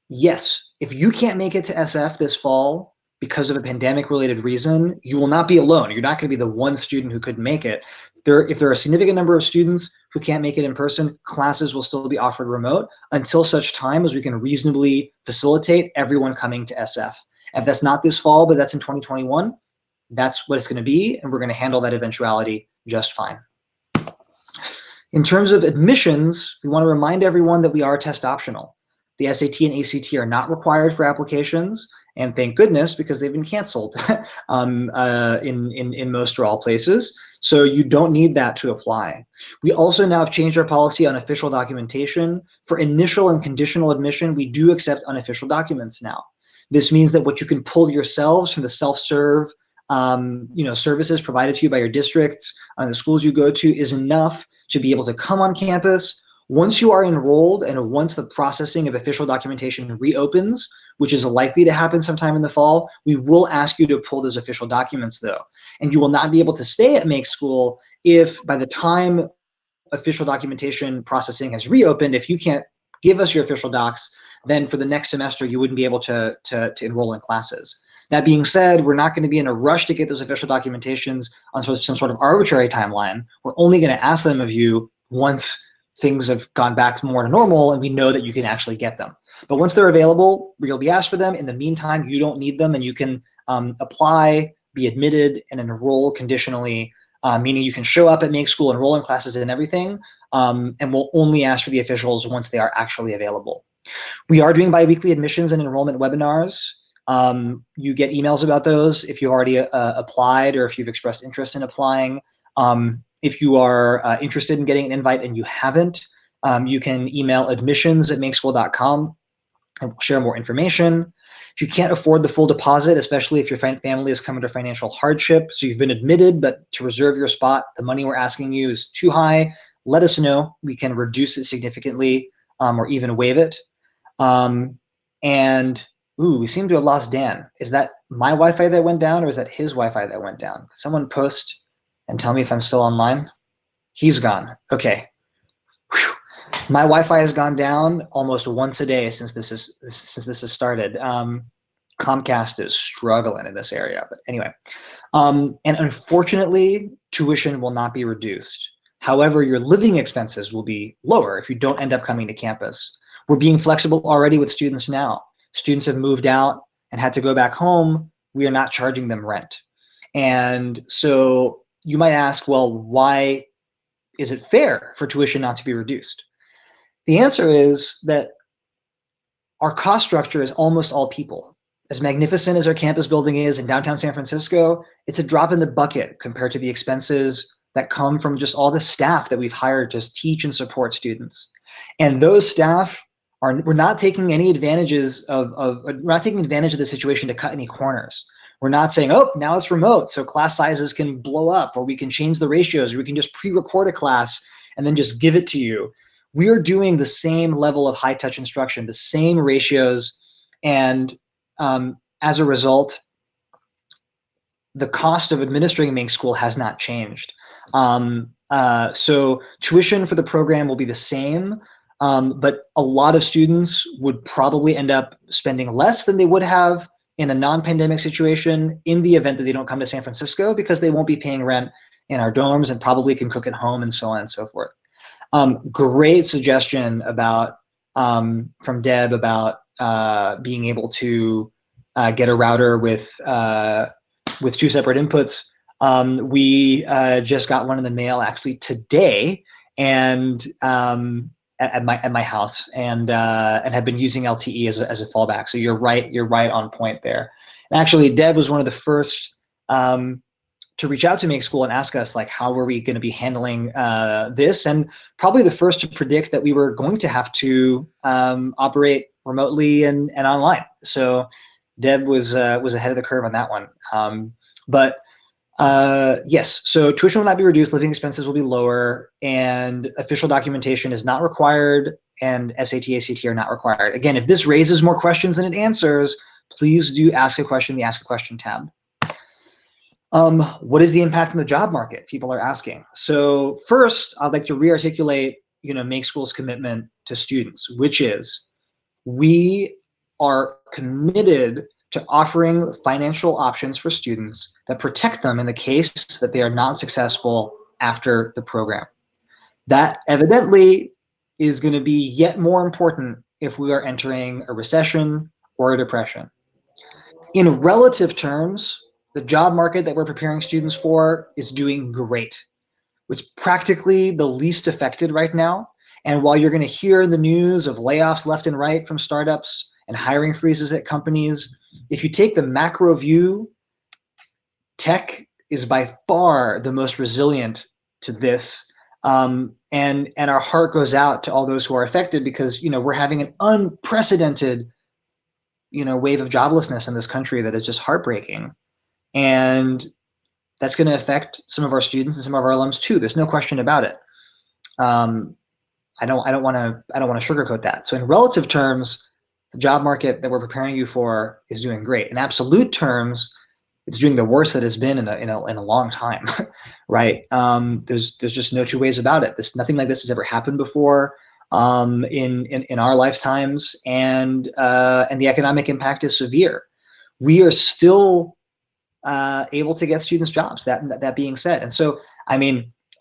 yes, if you can't make it to SF this fall because of a pandemic-related reason, you will not be alone. You're not going to be the one student who couldn't make it. If there are a significant number of students who can't make it in person, classes will still be offered remote until such time as we can reasonably facilitate everyone coming to SF. If that's not this fall, but that's in 2021, that's what it's going to be, and we're going to handle that eventuality just fine. In terms of admissions, we want to remind everyone that we are test optional. The SAT and ACT are not required for applications, and thank goodness, because they've been canceled in most or all places. So you don't need that to apply. We also now have changed our policy on official documentation. For initial and conditional admission, we do accept unofficial documents now. This means that what you can pull yourselves from the self-serve services provided to you by your districts and the schools you go to is enough to be able to come on campus. Once you are enrolled and once the processing of official documentation reopens, which is likely to happen sometime in the fall, we will ask you to pull those official documents though. And you will not be able to stay at Make School if by the time official documentation processing has reopened, if you can't give us your official docs, then for the next semester, you wouldn't be able to enroll in classes. That being said, we're not going to be in a rush to get those official documentations on some sort of arbitrary timeline. We're only going to ask them of you once things have gone back more to normal and we know that you can actually get them. But once they're available, you'll be asked for them. In the meantime, you don't need them and you can apply, be admitted, and enroll conditionally, meaning you can show up at Make School, enroll in classes and everything, and we'll only ask for the officials once they are actually available. We are doing biweekly admissions and enrollment webinars. You get emails about those if you've already applied or if you've expressed interest in applying. If you are interested in getting an invite and you haven't, you can email admissions@makeschool.com and we'll share more information. If you can't afford the full deposit, especially if your family is coming to financial hardship, so you've been admitted, but to reserve your spot, the money we're asking you is too high, let us know. We can reduce it significantly or even waive it. Ooh, we seem to have lost Dan. Is that my Wi-Fi that went down or is that his Wi-Fi that went down? Someone post and tell me if I'm still online. He's gone. Okay. Whew. My Wi-Fi has gone down almost once a day since this has started. Comcast is struggling in this area, but anyway. And unfortunately, tuition will not be reduced. However, your living expenses will be lower if you don't end up coming to campus. We're being flexible already with students now. Students have moved out and had to go back home. We are not charging them rent. And so you might ask, well, why is it fair for tuition not to be reduced? The answer is that our cost structure is almost all people. As magnificent as our campus building is in downtown San Francisco, it's a drop in the bucket compared to the expenses that come from just all the staff that we've hired to teach and support students. And those staff we're not taking any advantages we're not taking advantage of the situation to cut any corners. We're not saying, oh, now it's remote, so class sizes can blow up, or we can change the ratios, or we can just pre-record a class and then just give it to you. We are doing the same level of high-touch instruction, the same ratios, and as a result, the cost of administering Make School has not changed. So tuition for the program will be the same. But a lot of students would probably end up spending less than they would have in a non-pandemic situation in the event that they don't come to San Francisco because they won't be paying rent in our dorms and probably can cook at home and so on and so forth. Great suggestion about from Deb about being able to get a router with 2 separate inputs. We just got one in the mail actually today, and at my house, and have been using LTE as a fallback. So you're right on point there. And actually, Deb was one of the first to reach out to Make School and ask us, like, how were we going to be handling this, and probably the first to predict that we were going to have to operate remotely and online. So Deb was ahead of the curve on that one. But yes, so tuition will not be reduced, living expenses will be lower, and official documentation is not required, and SAT, ACT are not required. Again, if this raises more questions than it answers, please do ask a question in the Ask a Question tab. What is the impact on the job market? People are asking. So first, I'd like to re-articulate, Make School's commitment to students, which is we are committed to offering financial options for students that protect them in the case that they are not successful after the program. That evidently is going to be yet more important if we are entering a recession or a depression. In relative terms, the job market that we're preparing students for is doing great. It's practically the least affected right now. And while you're going to hear in the news of layoffs left and right from startups and hiring freezes at companies, if you take the macro view, tech is by far the most resilient to this. And our heart goes out to all those who are affected because, we're having an unprecedented, wave of joblessness in this country that is just heartbreaking. And that's going to affect some of our students and some of our alums too. There's no question about it. I don't want to sugarcoat that. So in relative terms, the job market that we're preparing you for is doing great. In absolute terms, it's doing the worst that it's been in a long time, right? There's just no two ways about it. Nothing like this has ever happened before in our lifetimes, and the economic impact is severe. We are still able to get students jobs. That being said, and so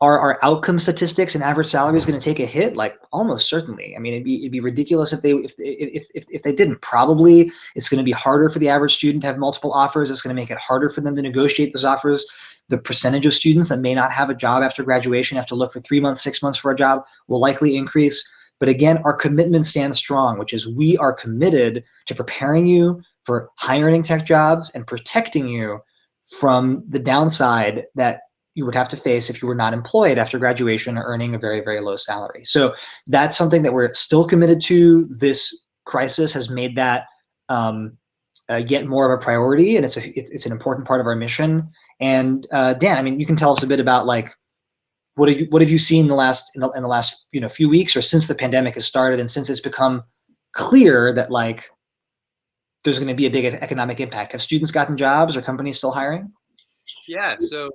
are our outcome statistics and average salary is going to take a hit? Like almost certainly. It'd be ridiculous if they didn't. Probably it's going to be harder for the average student to have multiple offers. It's going to make it harder for them to negotiate those offers. The percentage of students that may not have a job after graduation, have to look for 3 months, 6 months for a job, will likely increase. But again, our commitment stands strong, which is we are committed to preparing you for high earning tech jobs and protecting you from the downside that you would have to face if you were not employed after graduation or earning a very, very low salary. So that's something that we're still committed to. This crisis has made that yet more of a priority, and it's an important part of our mission. And Dan, you can tell us a bit about what have you seen in the last few weeks, or since the pandemic has started and since it's become clear that there's going to be a big economic impact. Have students gotten jobs? Are companies still hiring? Yeah, so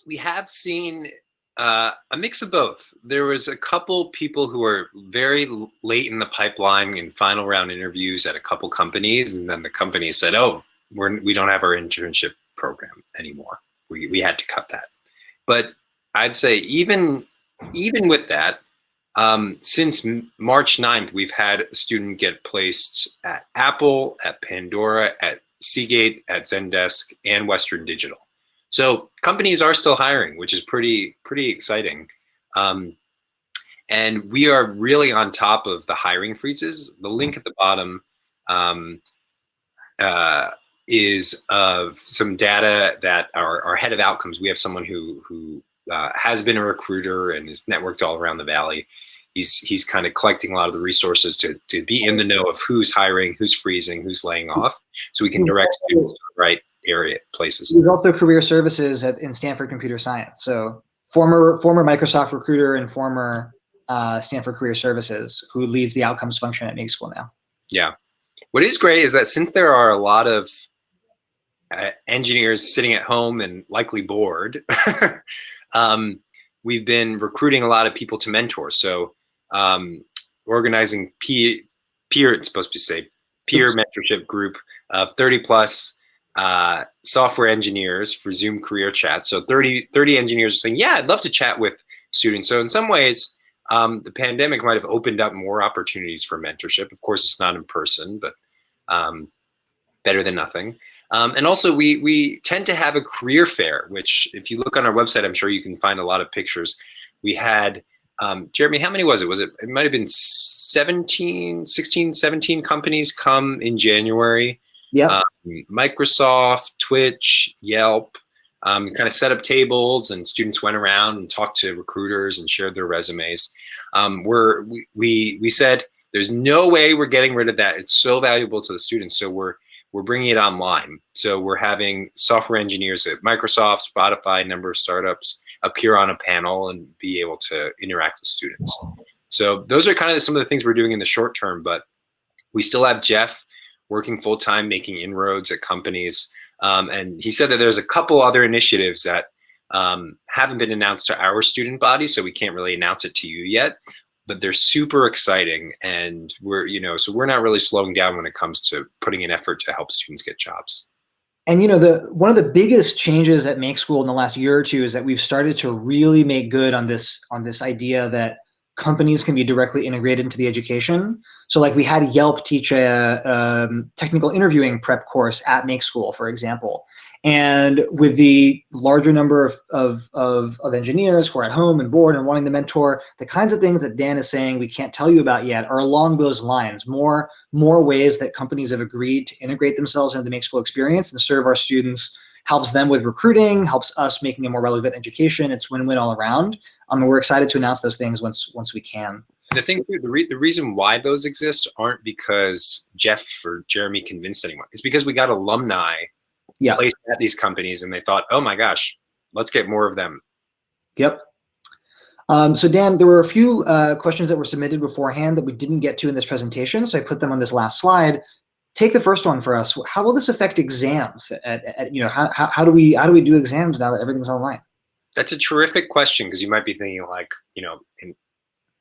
we have seen a mix of both. There was a couple people who were very late in the pipeline in final round interviews at a couple companies, and then the company said, "Oh, we don't have our internship program anymore. We had to cut that." But I'd say even with that, since March 9th, we've had a student get placed at Apple, at Pandora, at Seagate, at Zendesk, and Western Digital. So companies are still hiring, which is pretty exciting. And we are really on top of the hiring freezes. The link at the bottom is of some data that our head of outcomes, we have someone who has been a recruiter and is networked all around the Valley. He's kind of collecting a lot of the resources to be in the know of who's hiring, who's freezing, who's laying off, so we can direct students to the right area places. There's also career services in Stanford Computer Science. So former Microsoft recruiter and former Stanford Career Services, who leads the outcomes function at Make School now. Yeah. What is great is that since there are a lot of engineers sitting at home and likely bored, we've been recruiting a lot of people to mentor. So organizing it's supposed to say peer mentorship group of 30 plus software engineers for Zoom career chat. So 30 engineers are saying, yeah, I'd love to chat with students. So in some ways, the pandemic might have opened up more opportunities for mentorship. Of course, it's not in person, but better than nothing. And also we tend to have a career fair, which if you look on our website, I'm sure you can find a lot of pictures. We had, Jeremy, how many was it? It might've been 16, 17 companies come in January. Yeah. Microsoft, Twitch, Yelp, kind of set up tables, and students went around and talked to recruiters and shared their resumes. We said, There's no way we're getting rid of that. It's so valuable to the students. So we're bringing it online. So we're having software engineers at Microsoft, Spotify, a number of startups appear on a panel and be able to interact with students. So those are kind of some of the things we're doing in the short term, but we still have Jeff working full-time, making inroads at companies. And he said that there's a couple other initiatives that haven't been announced to our student body, so we can't really announce it to you yet, but they're super exciting. And so we're not really slowing down when it comes to putting in effort to help students get jobs. And one of the biggest changes at Make School in the last year or two is that we've started to really make good on this idea that companies can be directly integrated into the education. So like we had Yelp teach a technical interviewing prep course at Make School, for example. And with the larger number of engineers who are at home and bored and wanting to mentor, the kinds of things that Dan is saying we can't tell you about yet are along those lines. More ways that companies have agreed to integrate themselves into the Make School experience and serve our students, helps them with recruiting, helps us making a more relevant education. It's win-win all around. We're excited to announce those things once we can. The thing, the reason why those exist aren't because Jeff or Jeremy convinced anyone. It's because we got alumni placed at these companies and they thought, oh my gosh, let's get more of them. Yep. So Dan, there were a few questions that were submitted beforehand that we didn't get to in this presentation, so I put them on this last slide. Take the first one for us. How will this affect exams? How do we do exams now that everything's online? That's a terrific question, because you might be thinking like,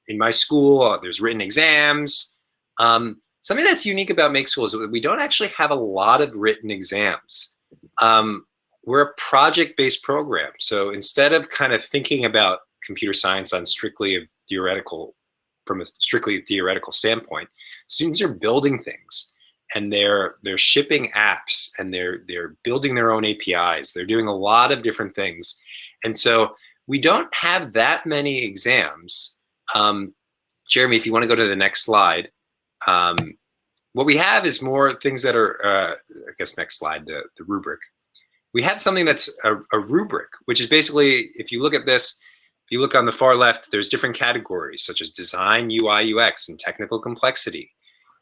in my school, there's written exams. Something that's unique about Make School is that we don't actually have a lot of written exams. We're a project-based program. So instead of kind of thinking about computer science on from a strictly theoretical standpoint, students are building things. And they're shipping apps, and they're building their own APIs. They're doing a lot of different things. And so we don't have that many exams. Jeremy, if you want to go to the next slide, what we have is more things that are, I guess next slide, the rubric. We have something that's a rubric, which is basically, if you look at this, if you look on the far left, there's different categories such as design, UI, UX, and technical complexity.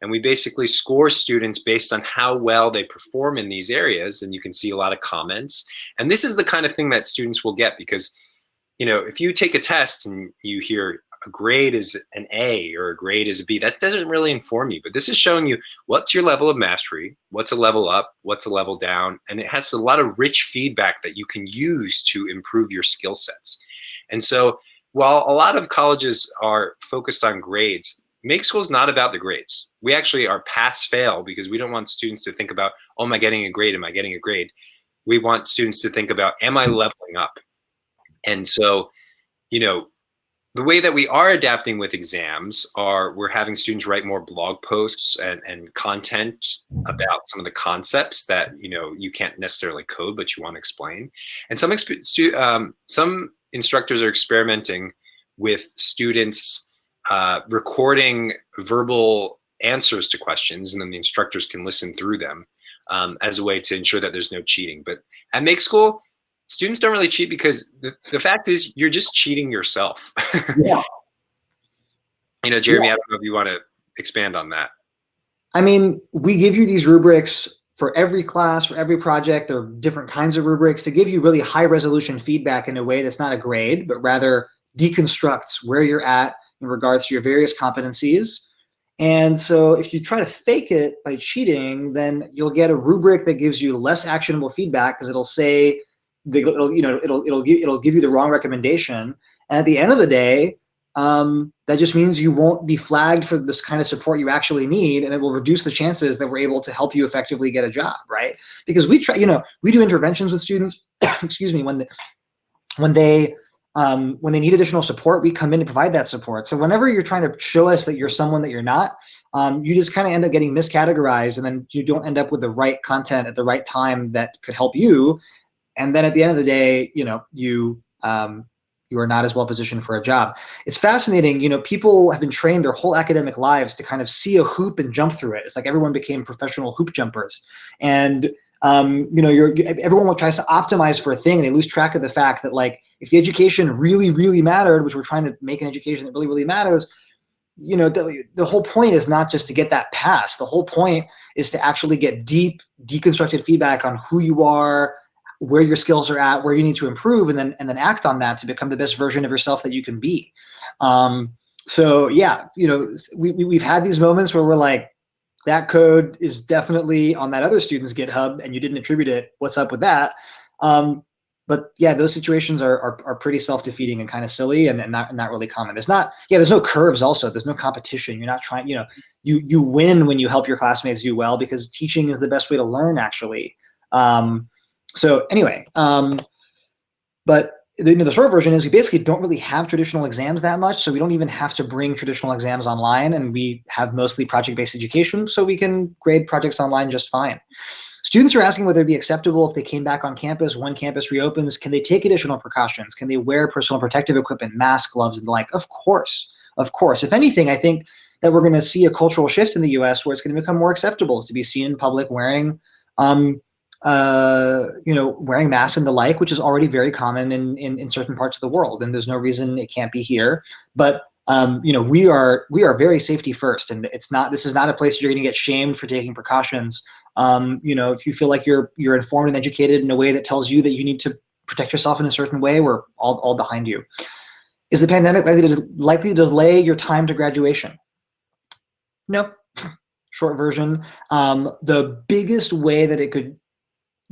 And we basically score students based on how well they perform in these areas. And you can see a lot of comments. And this is the kind of thing that students will get, because, if you take a test and you hear a grade is an A or a grade is a B, that doesn't really inform you. But this is showing you what's your level of mastery, what's a level up, what's a level down. And it has a lot of rich feedback that you can use to improve your skill sets. And so while a lot of colleges are focused on grades, Make School is not about the grades. We actually are pass-fail, because we don't want students to think about, oh, am I getting a grade? Am I getting a grade? We want students to think about, am I leveling up? And so, the way that we are adapting with exams we're having students write more blog posts and content about some of the concepts that, you can't necessarily code, but you want to explain. And some instructors are experimenting with students recording verbal answers to questions, and then the instructors can listen through them as a way to ensure that there's no cheating. But at Make School, students don't really cheat, because the fact is you're just cheating yourself. Yeah. Jeremy, I don't know if you want to expand on that. I mean, we give you these rubrics for every class, for every project. There are different kinds of rubrics to give you really high resolution feedback in a way that's not a grade, but rather deconstructs where you're at in regards to your various competencies. And so if you try to fake it by cheating, then you'll get a rubric that gives you less actionable feedback, because it'll say, it'll give you the wrong recommendation. And at the end of the day, that just means you won't be flagged for this kind of support you actually need, and it will reduce the chances that we're able to help you effectively get a job, right? Because we try, we do interventions with students, excuse me, when they need additional support, we come in to provide that support. So whenever you're trying to show us that you're someone that you're not, you just kind of end up getting miscategorized, and then you don't end up with the right content at the right time that could help you. And then at the end of the day, you are not as well positioned for a job. It's fascinating. People have been trained their whole academic lives to kind of see a hoop and jump through it. It's like everyone became professional hoop jumpers. And everyone tries to optimize for a thing, and they lose track of the fact that, like, if the education really, really mattered, which we're trying to make an education that really, really matters, the whole point is not just to get that pass. The whole point is to actually get deep, deconstructed feedback on who you are, where your skills are at, where you need to improve, and then act on that to become the best version of yourself that you can be. So yeah, we've had these moments where we're like, that code is definitely on that other student's GitHub and you didn't attribute it. What's up with that? But yeah, those situations are pretty self-defeating and kind of silly and not really common. There's no curves also. There's no competition. You're not trying, you win when you help your classmates do well, because teaching is the best way to learn, actually. So anyway, but the short version is we basically don't really have traditional exams that much, so we don't even have to bring traditional exams online, and we have mostly project-based education, so we can grade projects online just fine. Students are asking whether it'd be acceptable if they came back on campus when campus reopens. Can they take additional precautions? Can they wear personal protective equipment, masks, gloves, and the like? Of course, of course. If anything, I think that we're going to see a cultural shift in the US where it's going to become more acceptable to be seen in public wearing wearing masks and the like, which is already very common in certain parts of the world, and there's no reason it can't be here. But we are very safety first, and this is not a place you're going to get shamed for taking precautions. If you feel like you're informed and educated in a way that tells you that you need to protect yourself in a certain way, we're all behind you. Is the pandemic likely to delay your time to graduation? No. Short version. The biggest way that it could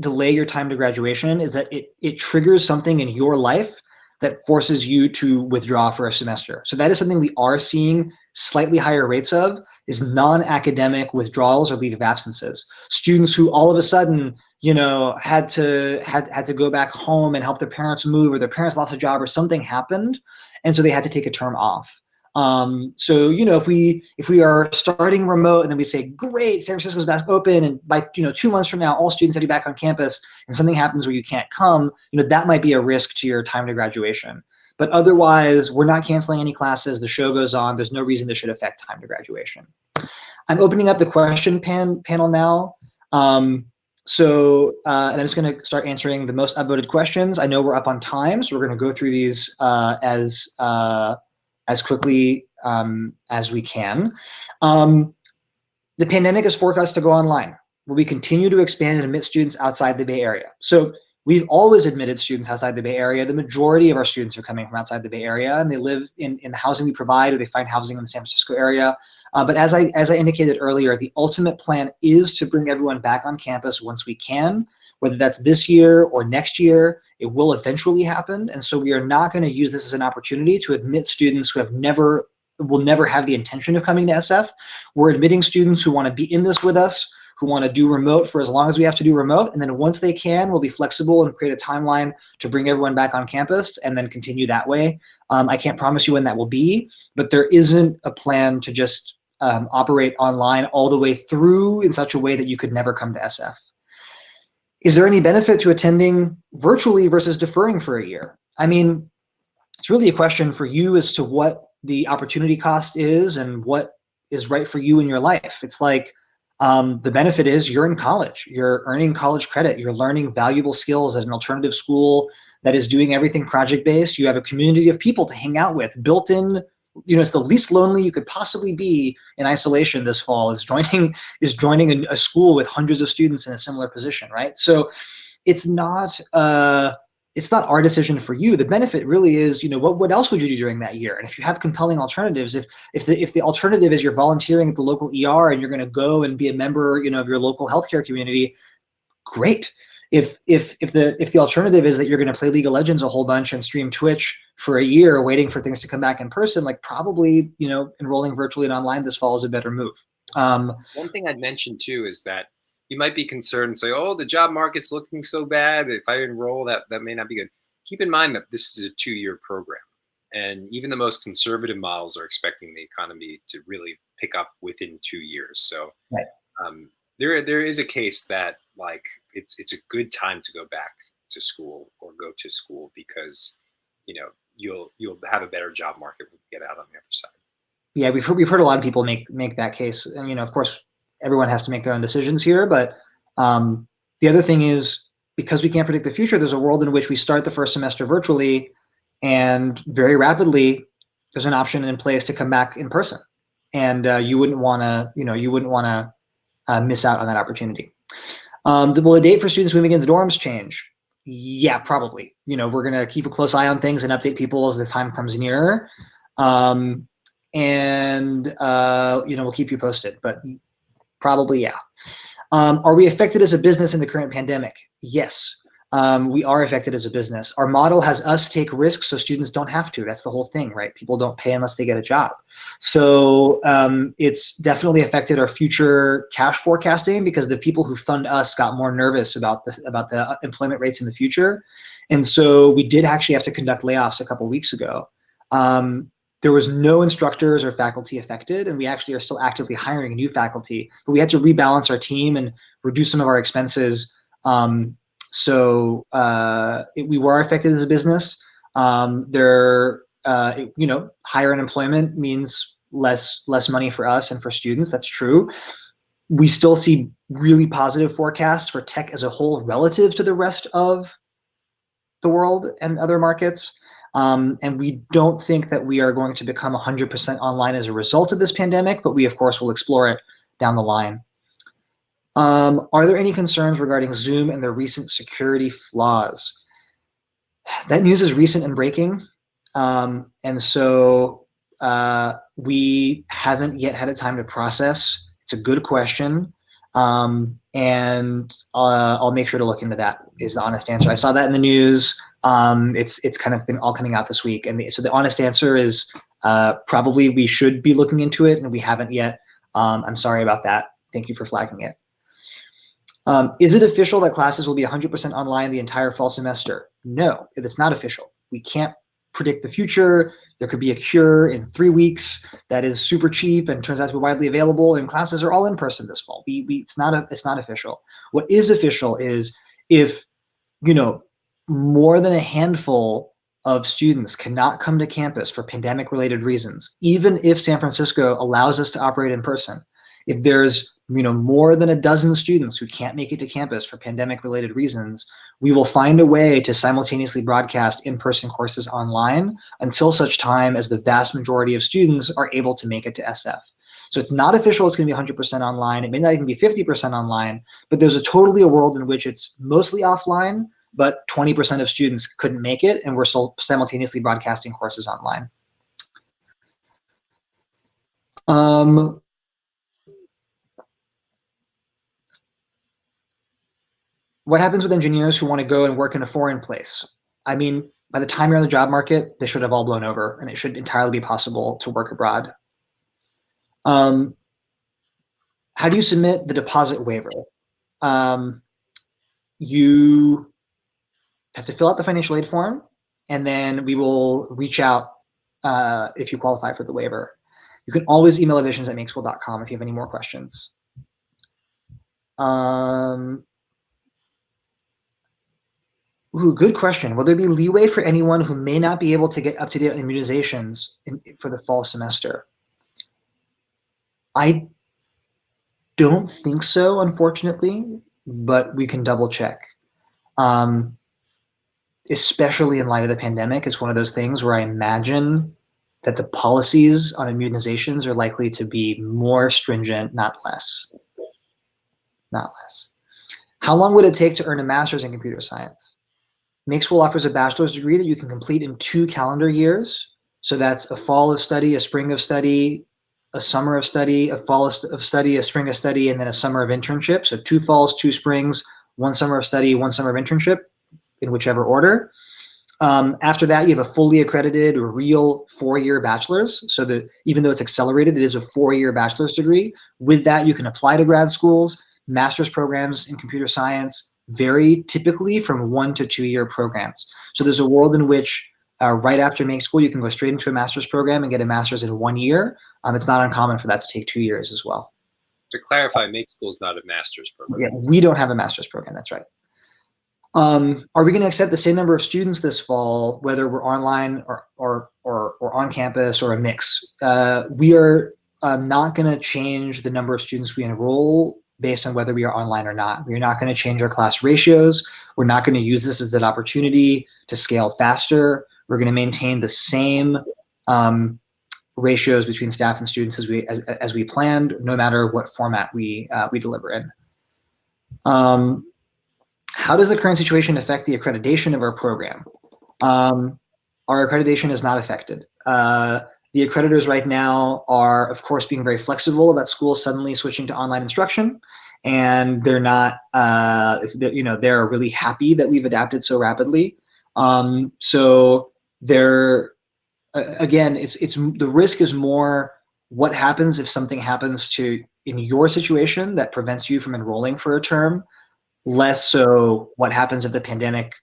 delay your time to graduation is that it triggers something in your life that forces you to withdraw for a semester. So that is something we are seeing slightly higher rates of, is non-academic withdrawals or leave of absences. Students who all of a sudden, had to go back home and help their parents move, or their parents lost a job, or something happened, and so they had to take a term off. So if we are starting remote and then we say, great, San Francisco's back open, and by 2 months from now all students will be back on campus, and something happens where you can't come, that might be a risk to your time to graduation. But otherwise, we're not canceling any classes. The show goes on. There's no reason this should affect time to graduation. I'm opening up the question panel now. And I'm just going to start answering the most upvoted questions. I know we're up on time, so we're going to go through these as quickly as we can. The pandemic is forecast to go online. Will we continue to expand and admit students outside the Bay Area? So we've always admitted students outside the Bay Area. The majority of our students are coming from outside the Bay Area, and they live in the housing we provide, or they find housing in the San Francisco area. But as I indicated earlier, the ultimate plan is to bring everyone back on campus once we can, whether that's this year or next year. It will eventually happen, and so we are not going to use this as an opportunity to admit students who will never have the intention of coming to SF. We're admitting students who want to be in this with us, who want to do remote for as long as we have to do remote, and then once they can, we'll be flexible and create a timeline to bring everyone back on campus and then continue that way. I can't promise you when that will be, but there isn't a plan to just operate online all the way through in such a way that you could never come to SF. Is there any benefit to attending virtually versus deferring for a year? I mean, it's really a question for you as to what the opportunity cost is and what is right for you in your life. It's like, the benefit is you're in college, you're earning college credit, you're learning valuable skills at an alternative school that is doing everything project-based. You have a community of people to hang out with, built in. It's the least lonely you could possibly be in isolation this fall, is joining a school with hundreds of students in a similar position, right? So it's not our decision for you. The benefit really is, what else would you do during that year? And if you have compelling alternatives, if the alternative is you're volunteering at the local ER and you're going to go and be a member, of your local healthcare community, great. If the alternative is that you're going to play League of Legends a whole bunch and stream Twitch for a year, waiting for things to come back in person, like probably, enrolling virtually and online this fall is a better move. One thing I'd mention too is that you might be concerned and say, oh, the job market's looking so bad. If I enroll, that may not be good. Keep in mind that this is a 2-year program. And even the most conservative models are expecting the economy to really pick up within 2 years. So right. There is a case that like it's a good time to go back to school or go to school because you'll have a better job market when you get out on the other side. Yeah, we've heard a lot of people make that case, and of course everyone has to make their own decisions here. But the other thing is, because we can't predict the future, there's a world in which we start the first semester virtually, and very rapidly there's an option in place to come back in person. and you wouldn't want to miss out on that opportunity. Will the date for students moving into dorms change? Yeah, probably. We're going to keep a close eye on things and update people as the time comes nearer. We'll keep you posted, but probably, yeah. Are we affected as a business in the current pandemic? Yes, we are affected as a business. Our model has us take risks so students don't have to. That's the whole thing, right? People don't pay unless they get a job. So it's definitely affected our future cash forecasting because the people who fund us got more nervous about the employment rates in the future. And so we did actually have to conduct layoffs a couple weeks ago. There was no instructors or faculty affected, and we actually are still actively hiring new faculty, but we had to rebalance our team and reduce some of our expenses. We were affected as a business. Higher unemployment means less money for us and for students. That's true. We still see really positive forecasts for tech as a whole relative to the rest of the world and other markets. And we don't think that we are going to become 100% online as a result of this pandemic, but we, of course, will explore it down the line. Are there any concerns regarding Zoom and their recent security flaws? That news is recent and breaking. We haven't yet had a time to process. It's a good question. I'll make sure to look into that is the honest answer. I saw that in the news. It's kind of been all coming out this week. And so the honest answer is probably we should be looking into it, and we haven't yet. I'm sorry about that. Thank you for flagging it. Is it official that classes will be 100% online the entire fall semester? No, it's not official. We can't predict the future. There could be a cure in 3 weeks that is super cheap and turns out to be widely available, and classes are all in person this fall. It's not official. What is official is if more than a handful of students cannot come to campus for pandemic-related reasons, even if San Francisco allows us to operate in person. If there's more than a dozen students who can't make it to campus for pandemic-related reasons, we will find a way to simultaneously broadcast in-person courses online until such time as the vast majority of students are able to make it to SF. So it's not official it's going to be 100% online. It may not even be 50% online, but there's a world in which it's mostly offline, but 20% of students couldn't make it, and we're still simultaneously broadcasting courses online. What happens with engineers who want to go and work in a foreign place? I mean, by the time you're in the job market, they should have all blown over, and it should entirely be possible to work abroad. How do you submit the deposit waiver? You have to fill out the financial aid form, and then we will reach out if you qualify for the waiver. You can always email admissions@makeschool.com if you have any more questions. Good question. Will there be leeway for anyone who may not be able to get up-to-date immunizations for the fall semester? I don't think so, unfortunately, but we can double check. Especially in light of the pandemic, it's one of those things where I imagine that the policies on immunizations are likely to be more stringent, not less. Not less. How long would it take to earn a master's in computer science? Make School offers a bachelor's degree that you can complete in 2 calendar years. So that's a fall of study, a spring of study, a summer of study, a fall of study, a spring of study, and then a summer of internship. So 2 falls, 2 springs, 1 summer of study, 1 summer of internship, in whichever order. After that, you have a fully accredited real 4-year bachelor's. So that even though it's accelerated, it is a 4-year bachelor's degree. With that, you can apply to grad schools. Master's programs in computer science vary typically from 1 to 2-year programs. So there's a world in which right after Make School, you can go straight into a master's program and get a master's in 1 year. It's not uncommon for that to take 2 years as well. To clarify, Make School is not a master's program. Yeah, we don't have a master's program. That's right. Are we going to accept the same number of students this fall, whether we're online or on campus or a mix? We are not going to change the number of students we enroll based on whether we are online or not. We are not going to change our class ratios. We're not going to use this as an opportunity to scale faster. We're going to maintain the same ratios between staff and students as we planned, no matter what format we deliver in. How does the current situation affect the accreditation of our program? Our accreditation is not affected. The accreditors right now are, of course, being very flexible about schools suddenly switching to online instruction, and they're not, they're really happy that we've adapted so rapidly. So they're, again, it's the risk is more what happens if something happens in your situation that prevents you from enrolling for a term, less so what happens if the pandemic,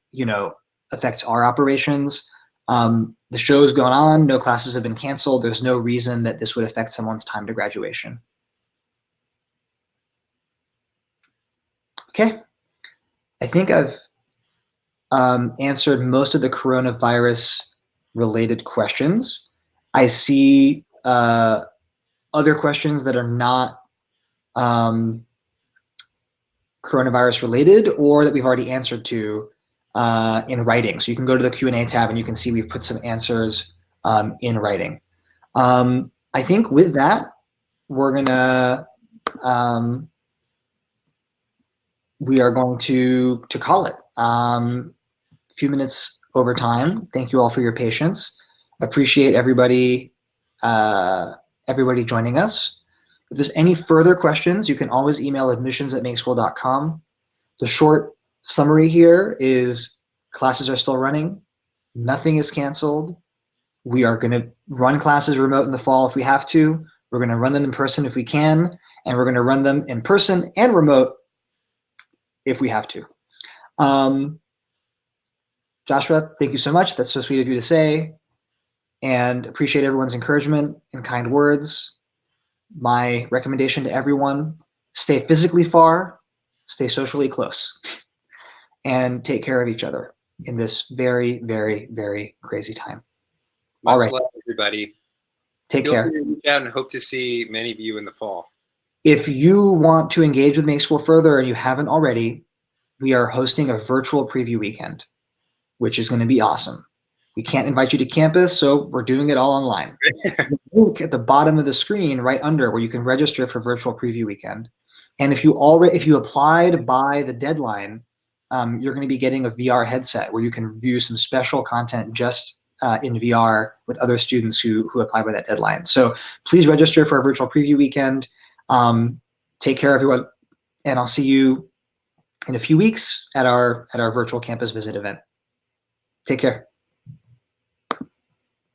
affects our operations. The show's going on, no classes have been canceled. There's no reason that this would affect someone's time to graduation. Okay, I think I've answered most of the coronavirus related questions. I see other questions that are not coronavirus related or that we've already answered to in writing. So you can go to the Q&A tab and you can see we've put some answers in writing. I think with that, we're gonna we are going to call it. A few minutes over time. Thank you all for your patience. Appreciate everybody joining us. If there's any further questions, you can always email admissions@makeschool.com. The short summary here is classes are still running. Nothing is canceled. We are going to run classes remote in the fall if we have to. We're going to run them in person if we can, and we're going to run them in person and remote if we have to. Joshua, thank you so much. That's so sweet of you to say, and appreciate everyone's encouragement and kind words. My recommendation to everyone, stay physically far, stay socially close, and take care of each other in this very, very, very crazy time. Much all right, love, everybody. Take care. Reach out and hope to see many of you in the fall. If you want to engage with Make School further and you haven't already, we are hosting a virtual preview weekend, which is going to be awesome. We can't invite you to campus, so we're doing it all online. Look at the bottom of the screen right under where you can register for virtual preview weekend. And if you applied by the deadline, you're going to be getting a VR headset where you can view some special content just in VR with other students who apply by that deadline. So please register for our virtual preview weekend. Take care, everyone, and I'll see you in a few weeks at our virtual campus visit event. Take care.